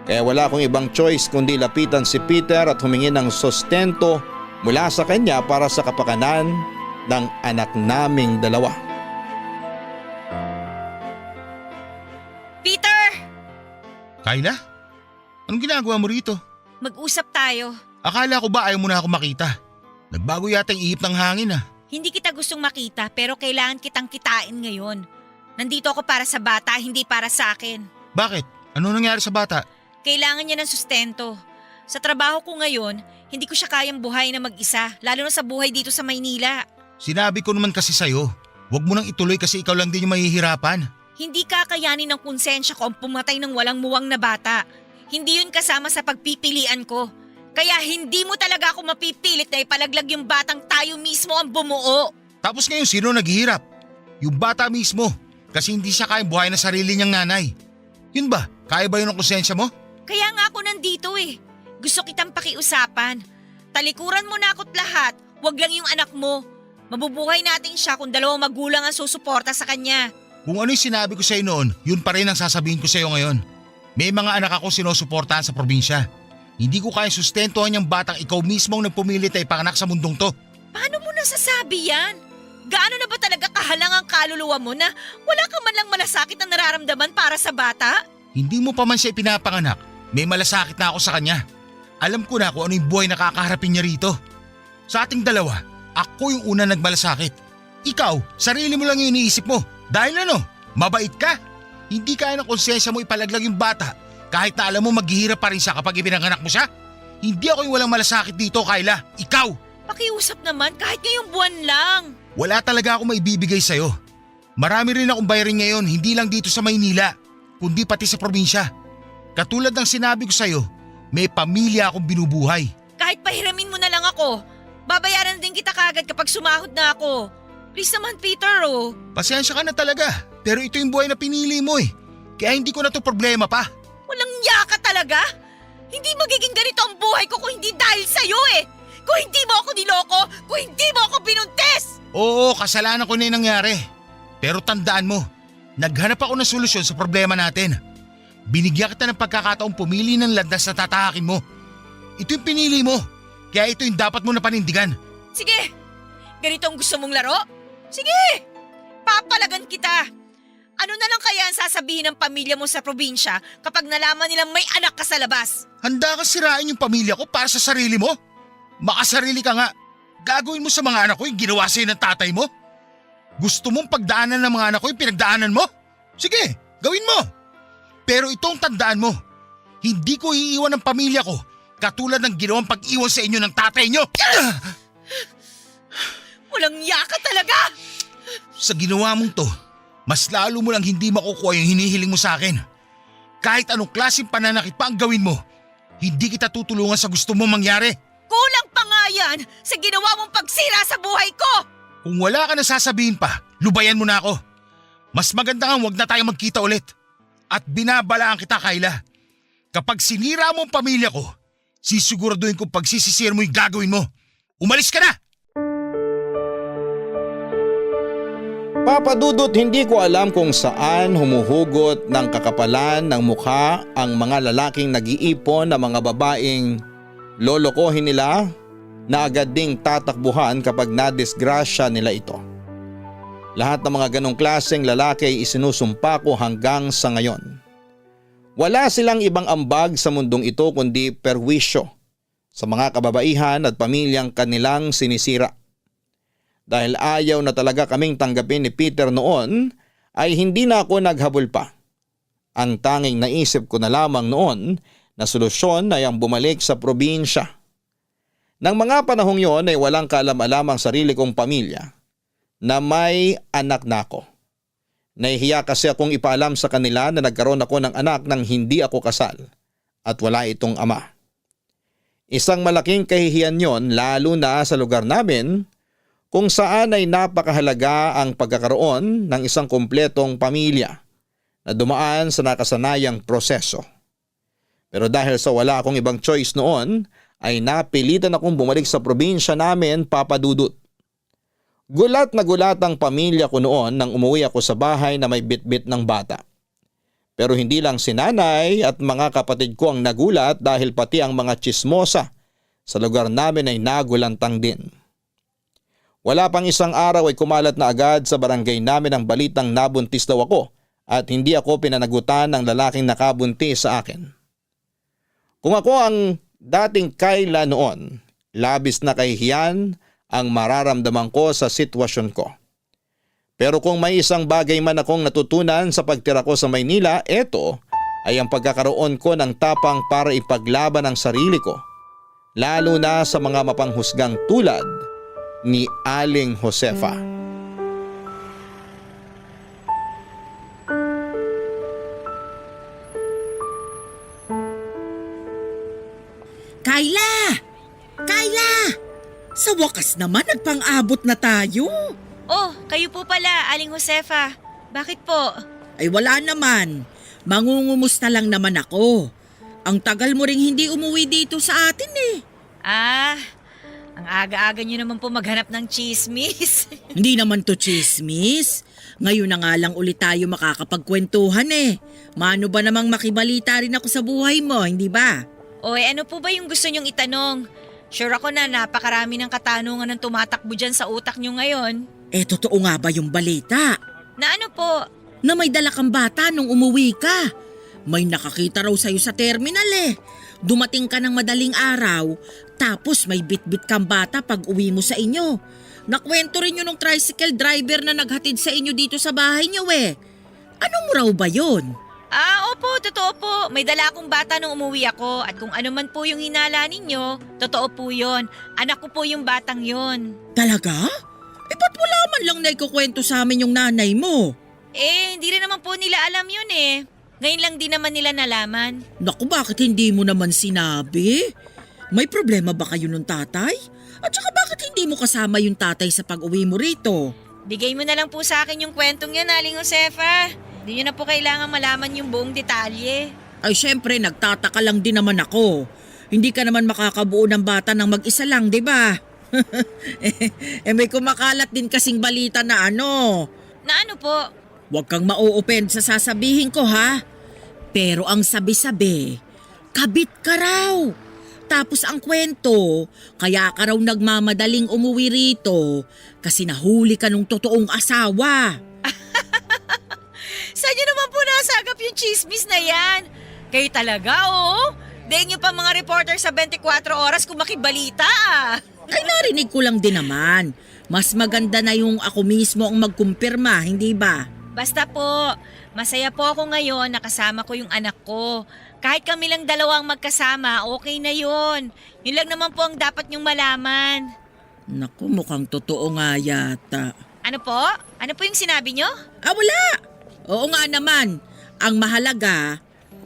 Kaya wala akong ibang choice kundi lapitan si Peter at humingi ng sustento mula sa kanya para sa kapakanan ng anak naming dalawa. Peter! Kayla? Anong ginagawa mo rito? Mag-usap tayo. Akala ko ba ayaw mo na ako makita? Nagbago yata yung ihip ng hangin ah. Hindi kita gustong makita pero kailangan kitang kitain ngayon. Nandito ako para sa bata, hindi para sa akin. Bakit? Ano nangyari sa bata? Kailangan niya ng sustento. Sa trabaho ko ngayon, hindi ko siya kayang buhay na mag-isa, lalo na sa buhay dito sa Maynila. Sinabi ko naman kasi sa'yo, huwag mo nang ituloy kasi ikaw lang din yung mahihirapan. Hindi kakayanin ng konsensya ko ang pumatay ng walang muwang na bata. Hindi yun kasama sa pagpipilian ko. Kaya hindi mo talaga ako mapipilit na ipalaglag yung batang tayo mismo ang bumuo. Tapos ngayon sino naghihirap? Yung bata mismo. Kasi hindi siya kayang buhay na sarili niyang nanay. Yun ba? Kaya ba yun ang konsensya mo? Kaya nga ako nandito eh. Gusto kitang pakiusapan. Talikuran mo na ako't lahat. Huwag lang yung anak mo. Mabubuhay natin siya kung dalawang magulang ang susuporta sa kanya. Kung ano yung sinabi ko sa'yo noon, yun pa rin ang sasabihin ko sa'yo ngayon. May mga anak ako sinusuportahan sa probinsya. Hindi ko kaya sustentuhan yung batang ikaw mismo ang nagpumilit na ipanganak sa mundong to. Paano mo nasasabi yan? Gaano na ba talaga kahalang ang kaluluwa mo na wala ka man lang malasakit na nararamdaman para sa bata? Hindi mo pa man siya ipinapanganak, may malasakit na ako sa kanya. Alam ko na kung ano yung buhay na kakaharapin niya rito. Sa ating dalawa, ako yung una nagmalasakit. Ikaw, sarili mo lang yung iniisip mo. Dahil ano? Mabait ka. Hindi kaya ng konsensya mo ipalaglag yung bata kahit na alam mo maghihirap pa rin siya kapag ipinanganak mo siya. Hindi ako yung walang malasakit dito, Kyla. Ikaw! Pakiusap naman kahit ngayong buwan lang. Wala talaga akong maibibigay sa'yo. Marami rin akong bayarin ngayon, hindi lang dito sa Maynila, kundi pati sa probinsya. Katulad ng sinabi ko sa'yo, may pamilya akong binubuhay. Kahit pahiramin mo na lang ako, babayaran din kita kagad kapag sumahod na ako. Please naman, Peter, oh. Pasensya ka na talaga, pero ito yung buhay na pinili mo eh. Kaya hindi ko na to problema pa. Walang yaka talaga? Hindi magiging ganito ang buhay ko kung hindi dahil sa'yo eh. Kung hindi mo ako niloko, kung hindi mo ako binuntis. Oo, kasalanan ko na yung nangyari. Pero tandaan mo, naghanap ako ng solusyon sa problema natin. Binigyan kita ng pagkakataong pumili ng landas na tatahakin mo. Ito yung pinili mo, kaya ito yung dapat mo na panindigan. Sige, ganito ang gusto mong laro? Sige, papalagan kita. Ano na lang kaya ang sasabihin ng pamilya mo sa probinsya kapag nalaman nilang may anak ka sa labas? Handa ka sirain yung pamilya ko para sa sarili mo? Makasarili ka nga. Gagawin mo sa mga anak ko yung ginawa sa'yo ng tatay mo? Gusto mong pagdaanan ng mga anak ko yung pinagdaanan mo? Sige, gawin mo. Pero itong tandaan mo, hindi ko iiwan ng pamilya ko katulad ng ginawang pag-iwan sa inyo ng tatay nyo. Walang yaka talaga! Sa ginawa mong to, mas lalo mo lang hindi makukuha yung hinihiling mo sa akin. Kahit anong klaseng pananakit pa ang gawin mo, hindi kita tutulungan sa gusto mong mangyari. Kulang pa nga yan sa ginawa mong pagsira sa buhay ko! Kung wala ka na sasabihin pa, lubayan mo na ako. Mas maganda nga huwag na tayo magkita ulit. At binabalaan kita, Kyla. Kapag sinira mo ang pamilya ko, sisiguraduhin kong pagsisisir mo yung gagawin mo. Umalis ka na! Papa Dudut, hindi ko alam kung saan humuhugot ng kakapalan ng mukha ang mga lalaking nag-iipon na mga babaeng lolokohin nila na agad ding tatakbuhan kapag nadisgrasya nila ito. Lahat ng mga ganong klaseng lalaki ay isinusumpa ko hanggang sa ngayon. Wala silang ibang ambag sa mundong ito kundi perwisyo sa mga kababaihan at pamilyang kanilang sinisira. Dahil ayaw na talaga kaming tanggapin ni Peter noon, ay hindi na ako naghabol pa. Ang tanging naisip ko na lamang noon na solusyon ay ang bumalik sa probinsya. Nang mga panahong yon ay walang kaalam-alam ang sarili kong pamilya na may anak na ako. Nahihiya kasi akong ipaalam sa kanila na nagkaroon ako ng anak nang hindi ako kasal at wala itong ama. Isang malaking kahihiyan yon lalo na sa lugar namin kung saan ay napakahalaga ang pagkakaroon ng isang kumpletong pamilya na dumaan sa nakasanayang proseso. Pero dahil sa wala akong ibang choice noon, ay napilitan akong bumalik sa probinsya namin, Papa Dudut. Gulat na gulat ang pamilya ko noon nang umuwi ako sa bahay na may bitbit ng bata. Pero hindi lang si nanay at mga kapatid ko ang nagulat dahil pati ang mga tsismosa sa lugar namin ay nagulantang din. Wala pang isang araw ay kumalat na agad sa barangay namin ang balitang nabuntis daw ako at hindi ako pinanagutan ng lalaking nakabuntis sa akin. Kung ako ang dating Kyla noon, labis na kahihiyan ang mararamdaman ko sa sitwasyon ko. Pero kung may isang bagay man akong natutunan sa pagtira ko sa Maynila, ito ay ang pagkakaroon ko ng tapang para ipaglaban ang sarili ko, lalo na sa mga mapanghusgang tulad ni Aling Josefa. Kyla! Kyla! Sa wakas naman nagpang-abot na tayo. Oh, kayo po pala, Aling Josefa. Bakit po? Ay wala naman. Mangungumusta lang naman ako. Ang tagal mo ring hindi umuwi dito sa atin eh. Ah, ang aga-aga niyo naman po maghanap ng chismis. Hindi naman to chismis. Ngayon na nga lang ulit tayo makakapagkwentuhan eh. Mano ba namang makibalita rin ako sa buhay mo, hindi ba? Oy, ano po ba yung gusto niyong itanong? Sure ako na napakarami ng katanungan ng tumatakbo dyan sa utak niyo ngayon. Eh totoo nga ba yung balita? Na ano po? Na may dala kang bata nung umuwi ka. May nakakita raw sa'yo sa terminal eh. Dumating ka ng madaling araw, tapos may bitbit kang bata pag uwi mo sa inyo. Nakwento rin yun ng tricycle driver na naghatid sa inyo dito sa bahay niyo eh. Anong raw ba yon? Opo, totoo po. May dala akong bata nung umuwi ako at kung ano man po yung hinala ninyo, totoo po yon. Anak ko po yung batang yon. Talaga? Ba't wala man lang naikukwento sa amin yung nanay mo? Hindi rin naman po nila alam yun eh. Ngayon lang din naman nila nalaman. Naku, bakit hindi mo naman sinabi? May problema ba kayo ng tatay? At saka bakit hindi mo kasama yung tatay sa pag-uwi mo rito? Bigay mo na lang po sa akin yung kwentong yan, Aling Josefa. Hindi nyo na po kailangan malaman yung buong detalye. Ay syempre, nagtataka lang din naman ako. Hindi ka naman makakabuo ng bata ng mag-isa lang, di ba? May kumakalat din kasing balita na ano. Na ano po? Huwag kang ma-o-offend sa sasabihin ko ha. Pero ang sabi-sabi, kabit ka raw. Tapos ang kwento, kaya ka raw nagmamadaling umuwi rito kasi nahuli ka nung totoong asawa. Saan nyo naman po nasagap yung chismis na yan? Kayo talaga, oo? Daig nyo pa mga reporter sa 24 oras kung makibalita Ay narinig ko lang din naman. Mas maganda na yung ako mismo ang magkumpirma, hindi ba? Basta po, masaya po ako ngayon na kasama ko yung anak ko. Kahit kami lang dalawang magkasama, okay na yun. Yun lang naman po ang dapat nyong malaman. Naku, mukhang totoo nga yata. Ano po? Ano po yung sinabi nyo? Wala! Oo nga naman. Ang mahalaga,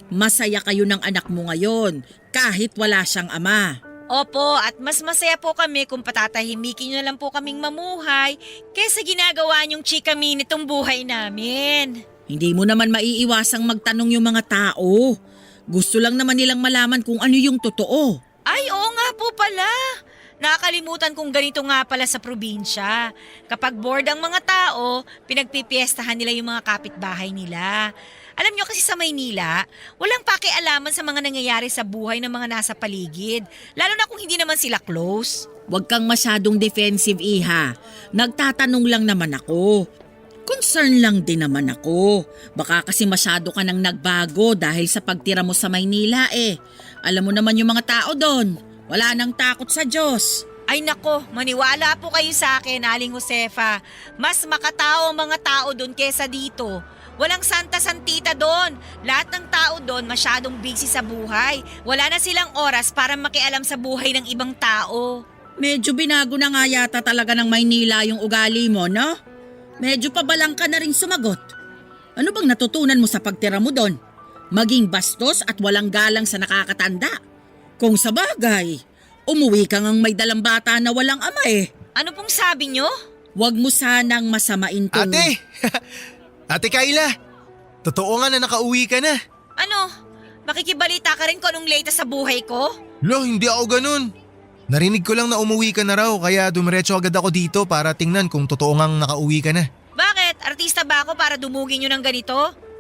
masaya kayo ng anak mo ngayon kahit wala siyang ama. Opo, at mas masaya po kami kung patatahimikin nyo na lang po kaming mamuhay kaysa ginagawa nyong chikami nitong buhay namin. Hindi mo naman maiiwasang magtanong yung mga tao. Gusto lang naman nilang malaman kung ano yung totoo. Ay, oo nga po pala. Nakakalimutan kong ganito nga pala sa probinsya. Kapag bored ang mga tao, pinagpipiestahan nila yung mga kapitbahay nila. Alam nyo kasi sa Maynila, walang pakialaman sa mga nangyayari sa buhay ng mga nasa paligid. Lalo na kung hindi naman sila close. Huwag kang masyadong defensive, Iha. Nagtatanong lang naman ako. Concern lang din naman ako. Baka kasi masyado ka nang nagbago dahil sa pagtira mo sa Maynila eh. Alam mo naman yung mga tao doon. Wala nang takot sa Diyos. Ay nako, maniwala po kayo sa akin, Aling Josefa. Mas makatao ang mga tao doon kesa dito. Walang santa-santita doon. Lahat ng tao doon masyadong busy sa buhay. Wala na silang oras para makialam sa buhay ng ibang tao. Medyo binago na nga yata talaga ng Maynila yung ugali mo, no? Medyo pabalang ka na rin sumagot. Ano bang natutunan mo sa pagtira mo doon? Maging bastos at walang galang sa nakakatanda. Kung sa bagay, umuwi ka ngang may dalang bata na walang ama eh. Ano pong sabi nyo? Huwag mo sanang masamain tong... Ate! Ate Kayla! Totoo nga na nakauwi ka na. Ano? Makikibalita ka rin kung anong latest sa buhay ko? Lo, hindi ako ganun. Narinig ko lang na umuwi ka na raw kaya dumiretso agad ako dito para tingnan kung totoo ngang nakauwi ka na. Bakit? Artista ba ako para dumugin nyo ng ganito?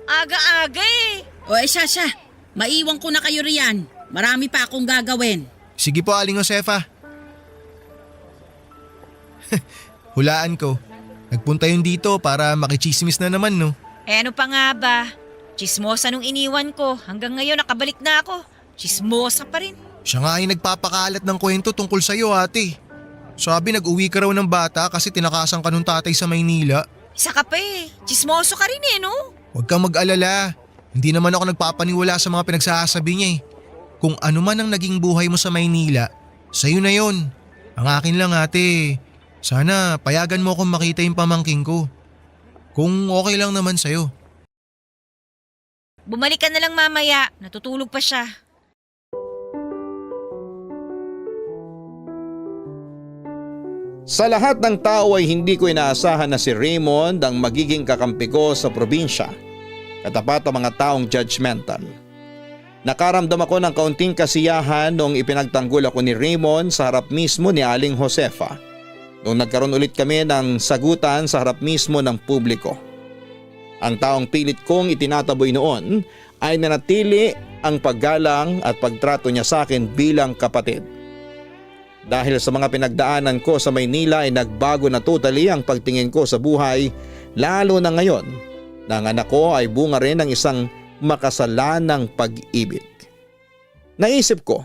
Aga-aga eh. O siya. Maiwan ko na kayo riyan. Marami pa akong gagawin. Sige po, Aling Josefa. Hulaan ko. Nagpunta yun dito para makichismis na naman, no? Ano pa nga ba? Chismosa nung iniwan ko. Hanggang ngayon nakabalik na ako. Chismosa pa rin. Siya nga ay nagpapakalat ng kwento tungkol sa'yo, ate. Sabi nag-uwi ka raw ng bata kasi tinakasan ka nung tatay sa Maynila. Isa ka pa eh. Chismoso ka rin eh, no? Huwag kang mag-alala. Hindi naman ako nagpapaniwala sa mga pinagsasabi niya eh. Kung ano man ang naging buhay mo sa Maynila, sa'yo na yon. Ang akin lang, ate, sana payagan mo akong makita yung pamangking ko. Kung okay lang naman sa'yo. Bumalik ka na lang mamaya. Natutulog pa siya. Sa lahat ng tao ay hindi ko inaasahan na si Raymond ang magiging kakampi ko sa probinsya. Katapat ang mga taong judgmental. Nakaramdam ako ng kaunting kasiyahan noong ipinagtanggol ako ni Raymond sa harap mismo ni Aling Josefa. Noong nagkaroon ulit kami ng sagutan sa harap mismo ng publiko. Ang taong pilit kong itinataboy noon ay nanatili ang paggalang at pagtrato niya sa akin bilang kapatid. Dahil sa mga pinagdaanan ko sa Maynila ay nagbago na totally ang pagtingin ko sa buhay, lalo na ngayon na ang anak ko ay bunga rin ng isang makasalanang pag-ibig. Naisip ko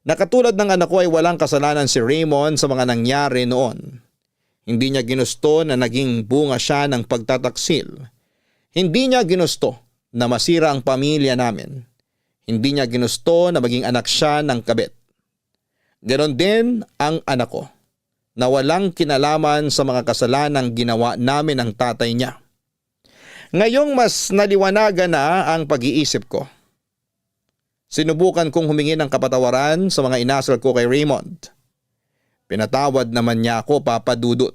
na katulad ng anak ko ay walang kasalanan si Raymond sa mga nangyari noon. Hindi niya ginusto na naging bunga siya ng pagtataksil. Hindi niya ginusto na masira ang pamilya namin. Hindi niya ginusto na maging anak siya ng kabit. Ganon din ang anak ko na walang kinalaman sa mga kasalanang ginawa namin ng tatay niya. Ngayong mas naliwanagan na ang pag-iisip ko. Sinubukan kong humingi ng kapatawaran sa mga inasal ko kay Raymond. Pinatawad naman niya ako, Papa Dudut.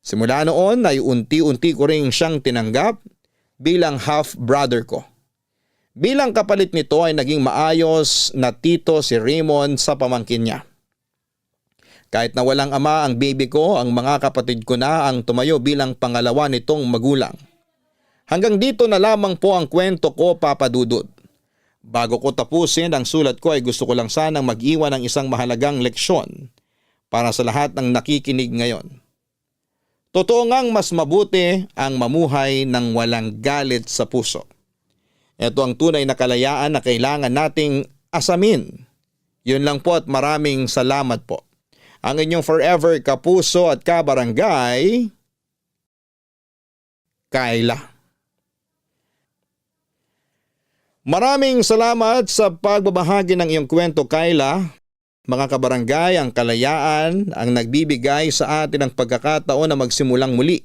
Simula noon ay unti-unti ko rin siyang tinanggap bilang half-brother ko. Bilang kapalit nito ay naging maayos na tito si Raymond sa pamangkin niya. Kahit na walang ama ang baby ko, ang mga kapatid ko na ang tumayo bilang pangalawa nitong magulang. Hanggang dito na lamang po ang kwento ko, Papa Dudut. Bago ko tapusin ang sulat ko ay gusto ko lang sanang mag-iwan ng isang mahalagang leksyon para sa lahat ng nakikinig ngayon. Totoo ngang mas mabuti ang mamuhay ng walang galit sa puso. Ito ang tunay na kalayaan na kailangan nating asamin. Yun lang po at maraming salamat po. Ang inyong forever kapuso at kabarangay, Kayla. Maraming salamat sa pagbabahagi ng iyong kwento, Kayla. Mga kabarangay, ang kalayaan ang nagbibigay sa atin ng pagkakataon na magsimulang muli.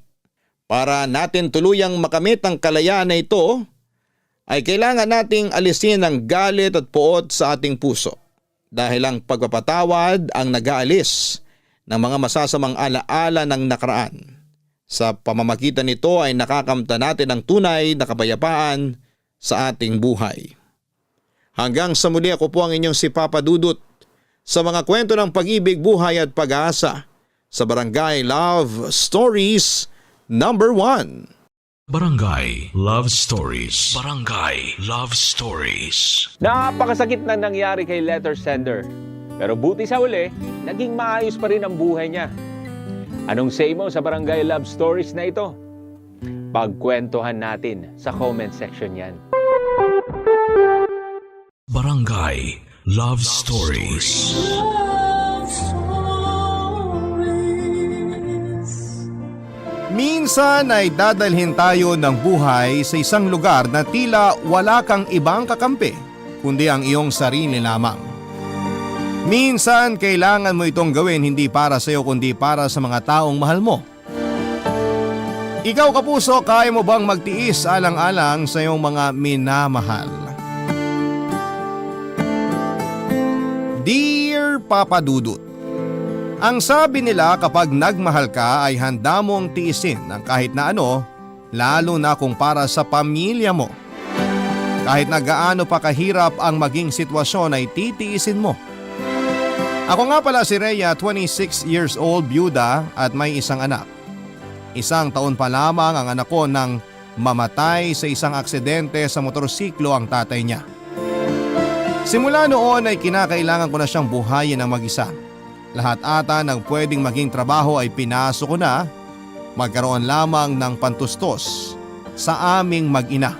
Para natin tuluyang makamit ang kalayaan na ito, ay kailangan nating alisin ang galit at poot sa ating puso. Dahil ang pagpapatawad ang nag-aalis ng mga masasamang alaala ng nakaraan. Sa pamamagitan nito ay nakakamta natin ang tunay na kapayapaan sa ating buhay. Hanggang sa muli, ako po ang inyong si Papa Dudut sa mga kwento ng pag-ibig, buhay at pag-asa sa Barangay Love Stories number 1. Barangay Love Stories. Barangay Love Stories. Napakasakit na nangyari kay letter sender. Pero buti sa uli, naging maayos pa rin ang buhay niya. Anong say mo sa Barangay Love Stories na ito? Pagkwentuhan natin sa comment section yan. Barangay Love Stories. Love Stories. Minsan ay dadalhin tayo ng buhay sa isang lugar na tila wala kang ibang kakampi, kundi ang iyong sarili lamang. Minsan kailangan mo itong gawin hindi para sa iyo kundi para sa mga taong mahal mo. Ikaw, kapuso, kaya mo bang magtiis alang-alang sa iyong mga minamahal? Dear Papa Dudut, ang sabi nila kapag nagmahal ka ay handa mong tiisin ng kahit na ano, lalo na kung para sa pamilya mo. Kahit na gaano pa kahirap ang maging sitwasyon ay titiisin mo. Ako nga pala si Rhea, 26 years old, byuda at may isang anak. 1 taon pa lamang ang anak ko nang mamatay sa isang aksidente sa motorsiklo ang tatay niya. Simula noon ay kinakailangan ko na siyang buhayin ng mag-isa. Lahat ata ng pwedeng maging trabaho ay pinasok ko na, magkaroon lamang ng pantustos sa aming mag-ina.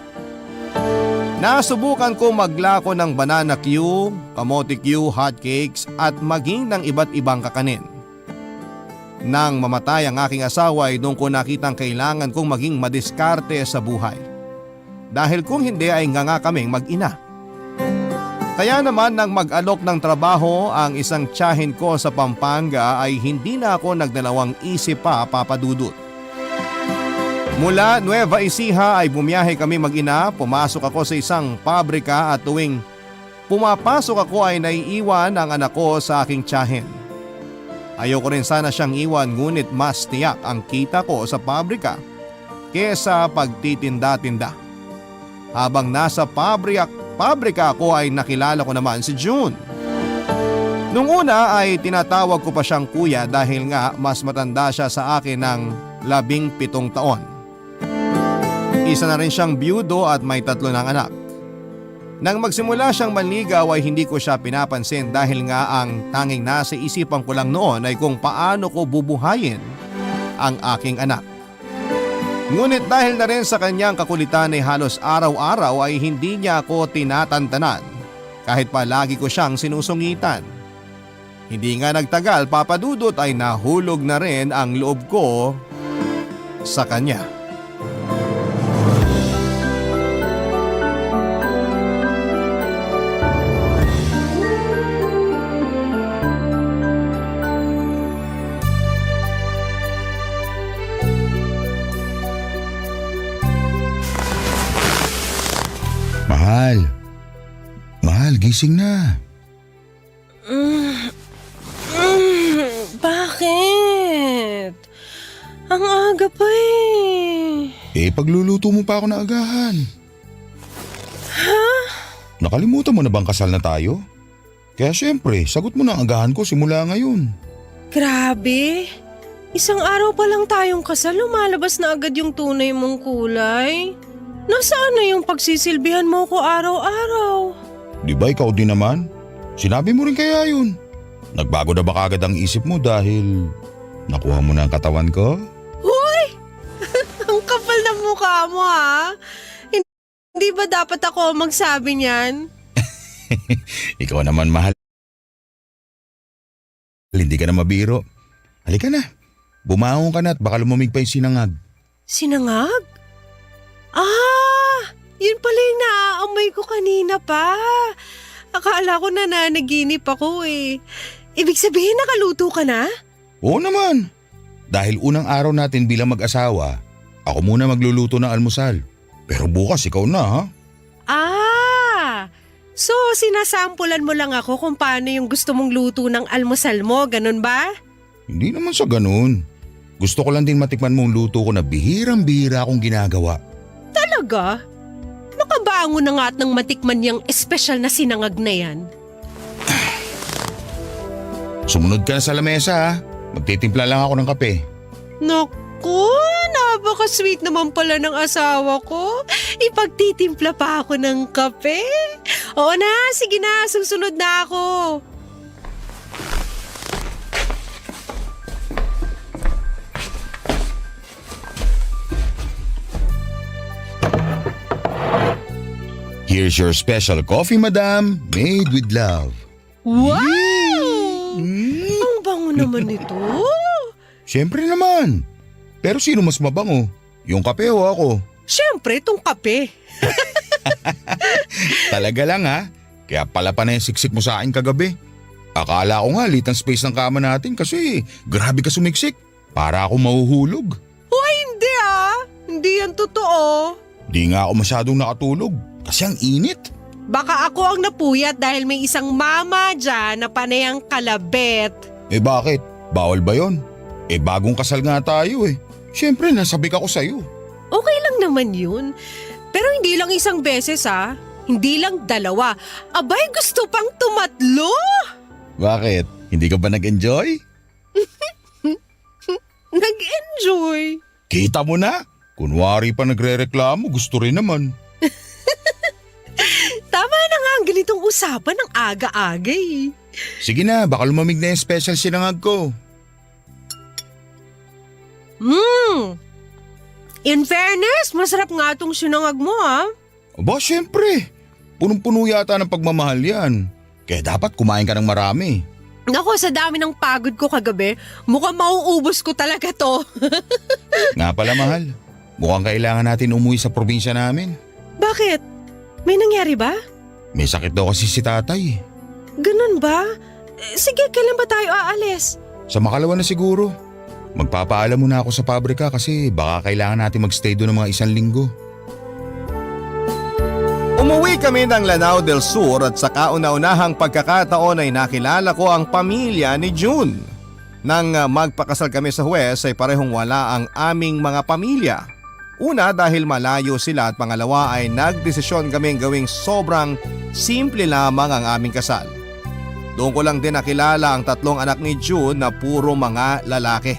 Nasubukan ko maglako ng banana Q, kamote Q, hotcakes at maging ng iba't ibang kakanin. Nang mamatay ang aking asawa ay doon ko nakitang kailangan kong maging madiskarte sa buhay. Dahil kung hindi ay nga kaming mag-ina. Kaya naman nang mag-alok ng trabaho ang isang tiyahin ko sa Pampanga ay hindi na ako nagdalawang isip pa, Papa Dudut. Mula Nueva Ecija ay bumiyahe kami mag-ina, pumasok ako sa isang pabrika at tuwing pumapasok ako ay naiiwan ang anak ko sa aking tiyahin. Ayoko rin sana siyang iwan ngunit mas tiyak ang kita ko sa pabrika kesa pagtitinda-tinda. Habang nasa pabrika ako ay nakilala ko naman si June. Nung una ay tinatawag ko pa siyang kuya dahil nga mas matanda siya sa akin ng 17 taon. Isa na rin siyang byudo at may 3 ng anak. Nang magsimula siyang manligaw ay hindi ko siya pinapansin dahil nga ang tanging nasa isipan ko lang noon ay kung paano ko bubuhayin ang aking anak. Ngunit dahil na rin sa kanyang kakulitan ay halos araw-araw ay hindi niya ako tinatantanan kahit palagi ko siyang sinusungitan. Hindi nga nagtagal, Papa Dudut, ay nahulog na rin ang loob ko sa kanya. Mahal. Mahal, gising na. Bakit? Ang aga pa Pagluluto mo pa ako na agahan. Nakalimutan mo na bang kasal na tayo? Kaya syempre, sagot mo na ang agahan ko simula ngayon. Grabe. Isang araw pa lang tayong kasal, lumalabas na agad yung tunay mong kulay. Nasaan na yung pagsisilbihan mo ko araw-araw? Di ba ikaw din naman? Sinabi mo rin kaya yun. Nagbago na ba kagad ang isip mo dahil nakuha mo na ang katawan ko? Hoy! Ang kapal ng mukha mo ha? Hindi ba dapat ako magsabi niyan? Ikaw naman mahal. Hindi ka na mabiro. Halika na. Bumangon ka na at baka lumamig pa yung sinangag. Sinangag? Yun pala yung naaamoy ko kanina pa. Akala ko na nanaginip ako Ibig sabihin nakaluto ka na? Oo naman. Dahil unang araw natin bilang mag-asawa, ako muna magluluto ng almusal. Pero bukas ikaw na ha? So sinasampulan mo lang ako kung paano yung gusto mong luto ng almusal mo, ganun ba? Hindi naman sa ganun. Gusto ko lang din matikman mong luto ko na bihirang-bihira akong ginagawa. Talaga? Makabango na nga at nang matikman yung espesyal na sinangag na yan. Sumunod ka na sa lamesa ha. Magtitimpla lang ako ng kape. Naku, napaka-sweet naman pala ng asawa ko. Ipagtitimpla pa ako ng kape. Oo na, sige na, susunod na ako. Here's your special coffee, madam. Made with love. Wow! Ang bango naman nito. Siyempre naman. Pero sino mas mabango? Yung kape o ako? Siyempre, itong kape. Talaga lang ha. Kaya pala pa na yung siksik mo sa akin kagabi. Akala ko nga lit ang space ng kama natin kasi grabe ka sumiksik. Para ako mahuhulog. Hindi Hindi yan totoo. Di nga ako masyadong nakatulog kasi ang init. Baka ako ang napuyat dahil may isang mama dyan na panayang kalabit. Bakit? Bawal ba yon? Bagong kasal nga tayo Siyempre nasabik ako sa'yo. Okay lang naman yun. Pero hindi lang isang beses Hindi lang dalawa. Abay, gusto pang tumatlo. Bakit? Hindi ka ba nag-enjoy? Nag-enjoy. Kita mo na. Kunwari pa nagre-reklamo, gusto rin naman. Tama na nga ang ganitong usapan ng aga-aga Sige na, baka lumamig na yung special sinangag ko. In fairness, masarap nga itong sinangag mo Aba, syempre. Punong-puno yata ng pagmamahal yan. Kaya dapat kumain ka ng marami. Nako, sa dami ng pagod ko kagabi, mukhang mauubos ko talaga to. Nga pala mahal, mukhang kailangan natin umuwi sa probinsya namin. Bakit? May nangyari ba? May sakit daw kasi si tatay. Ganun ba? Sige, kailan ba tayo aalis? Sa makalawa na siguro. Magpapaalam muna ako sa pabrika kasi baka kailangan natin magstay doon ng mga 1 linggo. Umuwi kami ng Lanao del Sur at sa kauna-unahang pagkakataon ay nakilala ko ang pamilya ni June. Nang magpakasal kami sa Huwes ay parehong wala ang aming mga pamilya. Una dahil malayo sila at pangalawa ay nagdesisyon kaming gawing sobrang simple lamang ang aming kasal. Doon ko lang din nakilala ang 3 anak ni June na puro mga lalaki.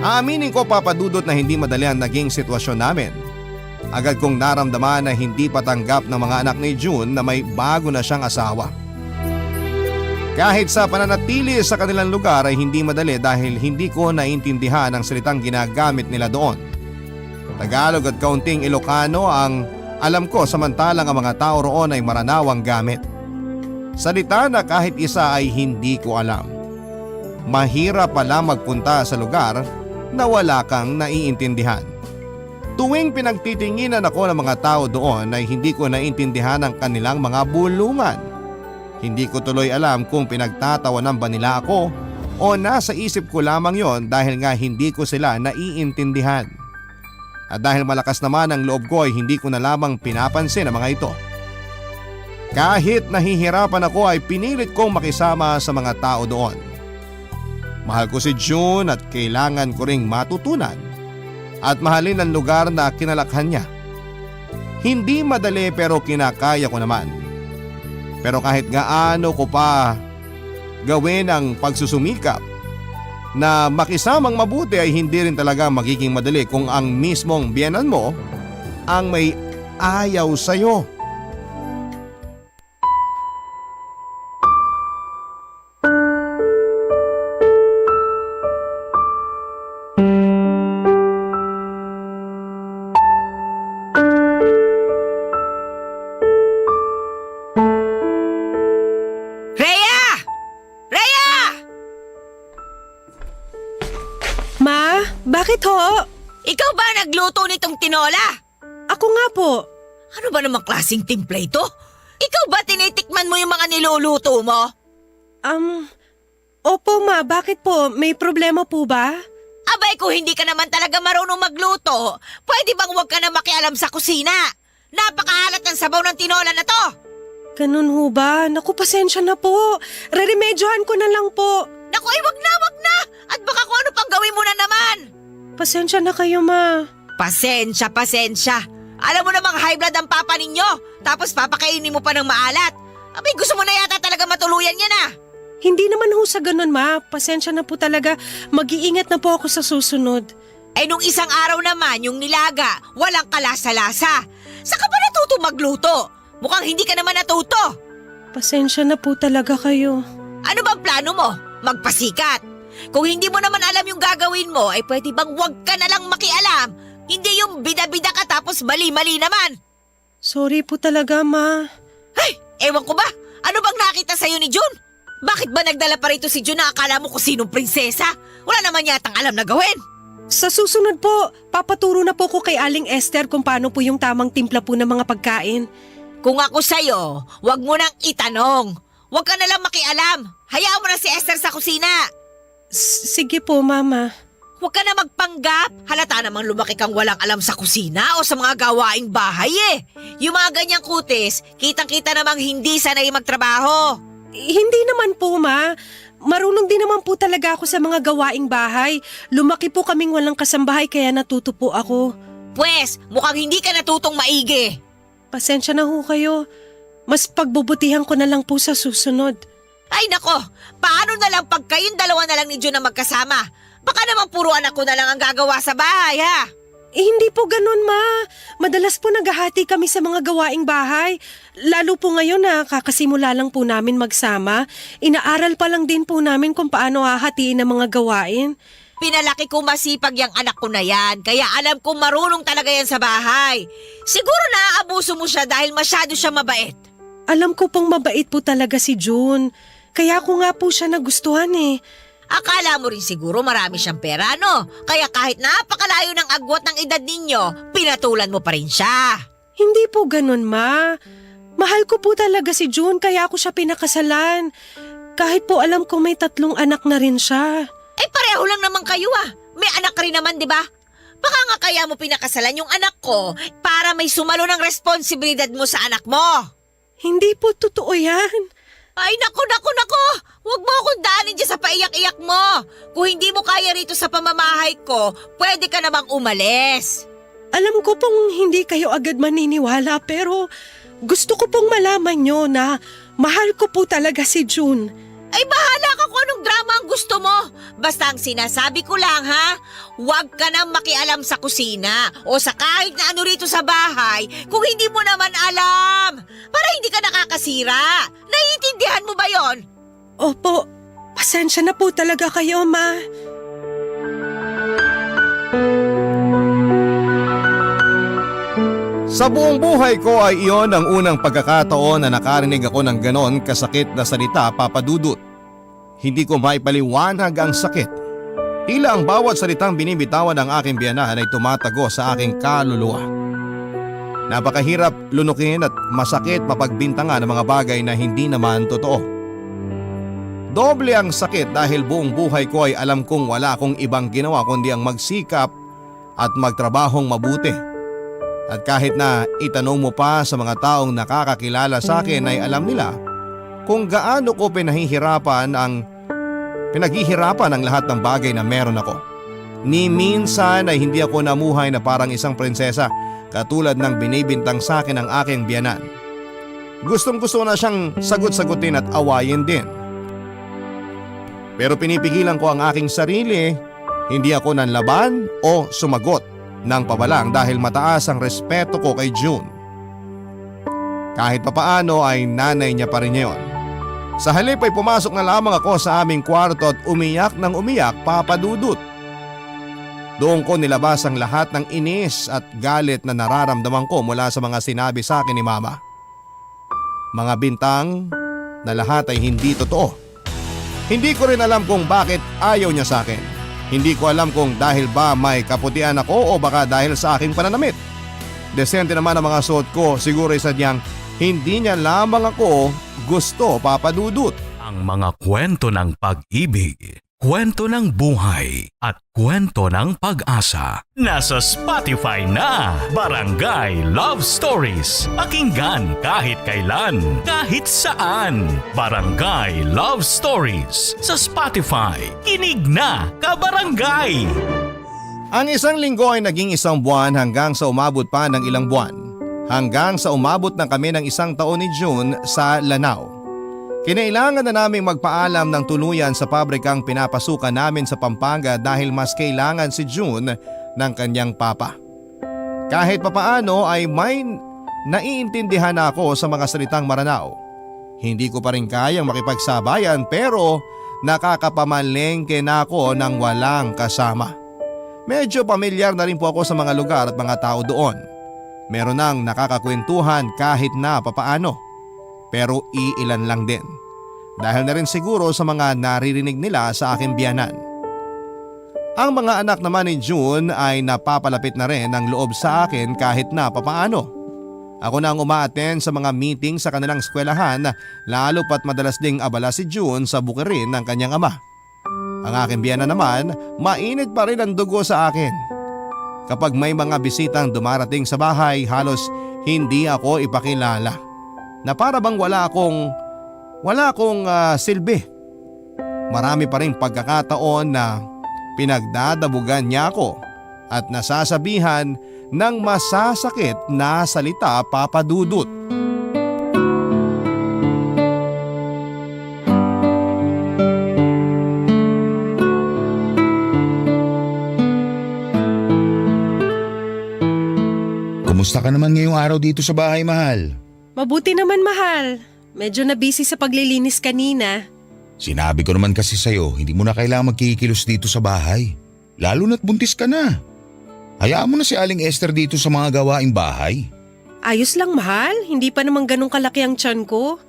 Aaminin ko papadudot na hindi madali ang naging sitwasyon namin. Agad kong naramdaman na hindi patanggap ng mga anak ni June na may bago na siyang asawa. Kahit sa pananatili sa kanilang lugar ay hindi madali dahil hindi ko naintindihan ang salitang ginagamit nila doon. Tagalog at kaunting Ilocano ang alam ko samantalang ang mga tao roon ay Maranawang gamit. Salita na kahit isa ay hindi ko alam. Mahirap pala magpunta sa lugar na wala kang naiintindihan. Tuwing pinagtitinginan ako ng mga tao doon ay hindi ko naintindihan ang kanilang mga bulungan. Hindi ko tuloy alam kung pinagtatawanan ba nila ako o nasa isip ko lamang yon dahil nga hindi ko sila naiintindihan. At dahil malakas naman ang loob ko ay hindi ko na lamang pinapansin ang mga ito. Kahit nahihirapan ako ay pinilit kong makisama sa mga tao doon. Mahal ko si June at kailangan ko ring matutunan at mahalin ang lugar na kinalakhan niya. Hindi madali pero kinakaya ko naman. Pero kahit gaano ko pa gawin ang pagsusumikap na makisamang mabuti ay hindi rin talaga magiging madali kung ang mismong biyenan mo ang may ayaw sa'yo. Rhea! Rhea! Ma, bakit ho? Ikaw ba nagluto nitong tinola? Ako nga po. Ano ba namang klaseng timpla ito? Ikaw ba tinitikman mo yung mga niluluto mo? Opo ma, bakit po? May problema po ba? Abay, kung hindi ka naman talaga marunong magluto, pwede bang huwag ka na makialam sa kusina? Napakahalat ng sabaw ng tinola na to! Ganun ho ba? Naku, pasensya na po. Reremedyohan ko na lang po. Naku, ay wag na! At baka kung ano pang gawin mo na naman! Pasensya na kayo ma. Pasensya. Alam mo namang high blood ang papa ninyo, tapos papakainin mo pa ng maalat. Abay, gusto mo na yata talaga matuluyan yan ah! Hindi naman ho sa ganun ma. Pasensya na po talaga. Mag-iingat na po ako sa susunod. Eh nung isang araw naman, yung nilaga, walang kalasa-lasa. Saka ba natuto magluto? Mukhang hindi ka naman natuto. Pasensya na po talaga kayo. Ano bang plano mo? Magpasikat. Kung hindi mo naman alam yung gagawin mo, ay pwede bang huwag ka na lang makialam? Hindi yung bida-bida ka tapos mali-mali naman. Sorry po talaga ma. Ay, ewan ko ba? Ano bang nakita sa'yo ni June? Bakit ba nagdala pa rito si June na akala mo kung sinong prinsesa? Wala naman yatang alam na gawin. Sa susunod po, papaturo na po ko kay Aling Esther kung paano po yung tamang timpla po ng mga pagkain. Kung ako sa'yo, wag mo nang itanong. Wag ka na lang makialam. Hayaan mo na si Esther sa kusina. Sige po mama. Huwag ka na magpanggap. Halata namang lumaki kang walang alam sa kusina o sa mga gawaing bahay eh. Yung mga ganyang kutis, kitang-kita namang hindi sanay magtrabaho. Hindi naman po ma. Marunong din naman po talaga ako sa mga gawaing bahay. Lumaki po kaming walang kasambahay kaya natuto po ako. Pwes, mukhang hindi ka natutong maigi. Pasensya na ho kayo. Mas pagbubutihan ko na lang po sa susunod. Ay nako, paano na lang pag kayong dalawa na lang ni June na magkasama? Baka naman puro anak ko na lang ang gagawa sa bahay ha? Hindi po ganun ma. Madalas po naghahati kami sa mga gawaing bahay. Lalo po ngayon na kakasimula lang po namin magsama. Inaaral pa lang din po namin kung paano hahatiin ang mga gawain. Pinalaki ko masipag yung anak ko na yan, kaya alam kong marunong talaga yan sa bahay. Siguro naaabuso mo siya dahil masyado siya mabait. Alam ko pong mabait po talaga si June. Kaya ko nga po siya nagustuhan eh. Akala mo rin siguro marami siyang pera, no? Kaya kahit napakalayo ng agwat ng edad ninyo, pinatulan mo pa rin siya. Hindi po ganun ma. Mahal ko po talaga si June kaya ako siya pinakasalan. Kahit po alam ko may 3 anak na rin siya. Eh pareho lang naman kayo ah. May anak rin naman, di ba? Baka nga kaya mo pinakasalan yung anak ko para may sumalo ng responsibilidad mo sa anak mo. Hindi po totoo yan. Ay naku! Huwag mo akong daanin dyan sa paiyak-iyak mo. Kung hindi mo kaya rito sa pamamahay ko, pwede ka namang umalis. Alam ko pong hindi kayo agad maniniwala pero gusto ko pong malaman nyo na mahal ko po talaga si June. Ay bahala ka kung anong drama ang gusto mo. Basta ang sinasabi ko lang ha, huwag ka nang makialam sa kusina o sa kahit na ano rito sa bahay kung hindi mo naman alam. Para hindi ka nakakasira. Naiintindihan mo ba yon? Opo, pasensya na po talaga kayo ma. Sa buong buhay ko ay iyon ang unang pagkakataon na nakarinig ako ng ganon kasakit na salita, Papa Dudut. Hindi ko maipaliwanag ang sakit. Tila ang bawat salitang binibitawan ng aking biyanahan ay tumatago sa aking kaluluwa. Napakahirap lunukin at masakit mapagbintangan ng mga bagay na hindi naman totoo. Doble ang sakit dahil buong buhay ko ay alam kong wala akong ibang ginawa kundi ang magsikap at magtrabahong mabuti. At kahit na itanong mo pa sa mga taong nakakakilala sa akin ay alam nila kung gaano ko pinaghihirapan ang lahat ng bagay na meron ako. Ni minsan ay hindi ako namuhay na parang isang prinsesa katulad ng binibintang sa akin ng aking biyanan. Gustong gusto na siyang sagot-sagutin at awayin din. Pero pinipigilan ko ang aking sarili, hindi ako nanlaban o sumagot ng pabalang dahil mataas ang respeto ko kay June. Kahit papaano ay nanay niya pa rin ngayon. Sa halip ay pumasok na lamang ako sa aming kwarto at umiyak ng umiyak, Papa Dudut. Doon ko nilabas ang lahat ng inis at galit na nararamdaman ko mula sa mga sinabi sa akin ni Mama. Mga bintang na lahat ay hindi totoo. Hindi ko rin alam kung bakit ayaw niya sa akin. Hindi ko alam kung dahil ba may kaputian ako o baka dahil sa aking pananamit. Desente naman ang mga suot ko, siguro isa niyang hindi niya lamang ako gusto, Papa Dudut. Ang mga kwento ng pag-ibig, kwento ng buhay at kwento ng pag-asa. Nasa Spotify na, Barangay Love Stories. Pakinggan kahit kailan, kahit saan. Barangay Love Stories sa Spotify. Kinig na, kabarangay! Ang isang linggo ay naging isang buwan hanggang sa umabot pa ng ilang buwan. Hanggang sa umabot na kami ng 1 taon ni June sa Lanao. Kinailangan na naming magpaalam ng tuluyan sa pabrikang pinapasukan namin sa Pampanga dahil mas kailangan si June ng kanyang papa. Kahit papaano ay may naiintindihan ako sa mga salitang Maranao. Hindi ko pa rin kayang makipagsabayan pero nakakapamalengke na ako ng walang kasama. Medyo pamilyar na rin po ako sa mga lugar at mga tao doon. Meron nang nakakakwentuhan kahit na papaano. Pero iilan lang din. Dahil na rin siguro sa mga naririnig nila sa aking biyanan. Ang mga anak naman ni June ay napapalapit na rin ng loob sa akin kahit na papaano. Ako na ang uma-attend sa mga meeting sa kanilang eskwelahan lalo pat madalas ding abala si June sa bukirin ng kanyang ama. Ang aking biyanan naman, mainit pa rin ang dugo sa akin. Kapag may mga bisitang dumarating sa bahay, halos hindi ako ipakilala. Na para bang wala akong silbi. Marami pa rin pagkakataon na pinagdadabugan niya ako at nasasabihan ng masasakit na salita, Papa Dudut. Kumusta ka naman ngayong araw dito sa bahay, mahal? Mabuti naman, mahal. Medyo na busy sa paglilinis kanina. Sinabi ko naman kasi sa'yo, hindi mo na kailangan magkikilos dito sa bahay. Lalo na't buntis ka na. Hayaan mo na si Aling Esther dito sa mga gawaing bahay. Ayos lang, mahal. Hindi pa naman ganun kalaki ang tiyan ko.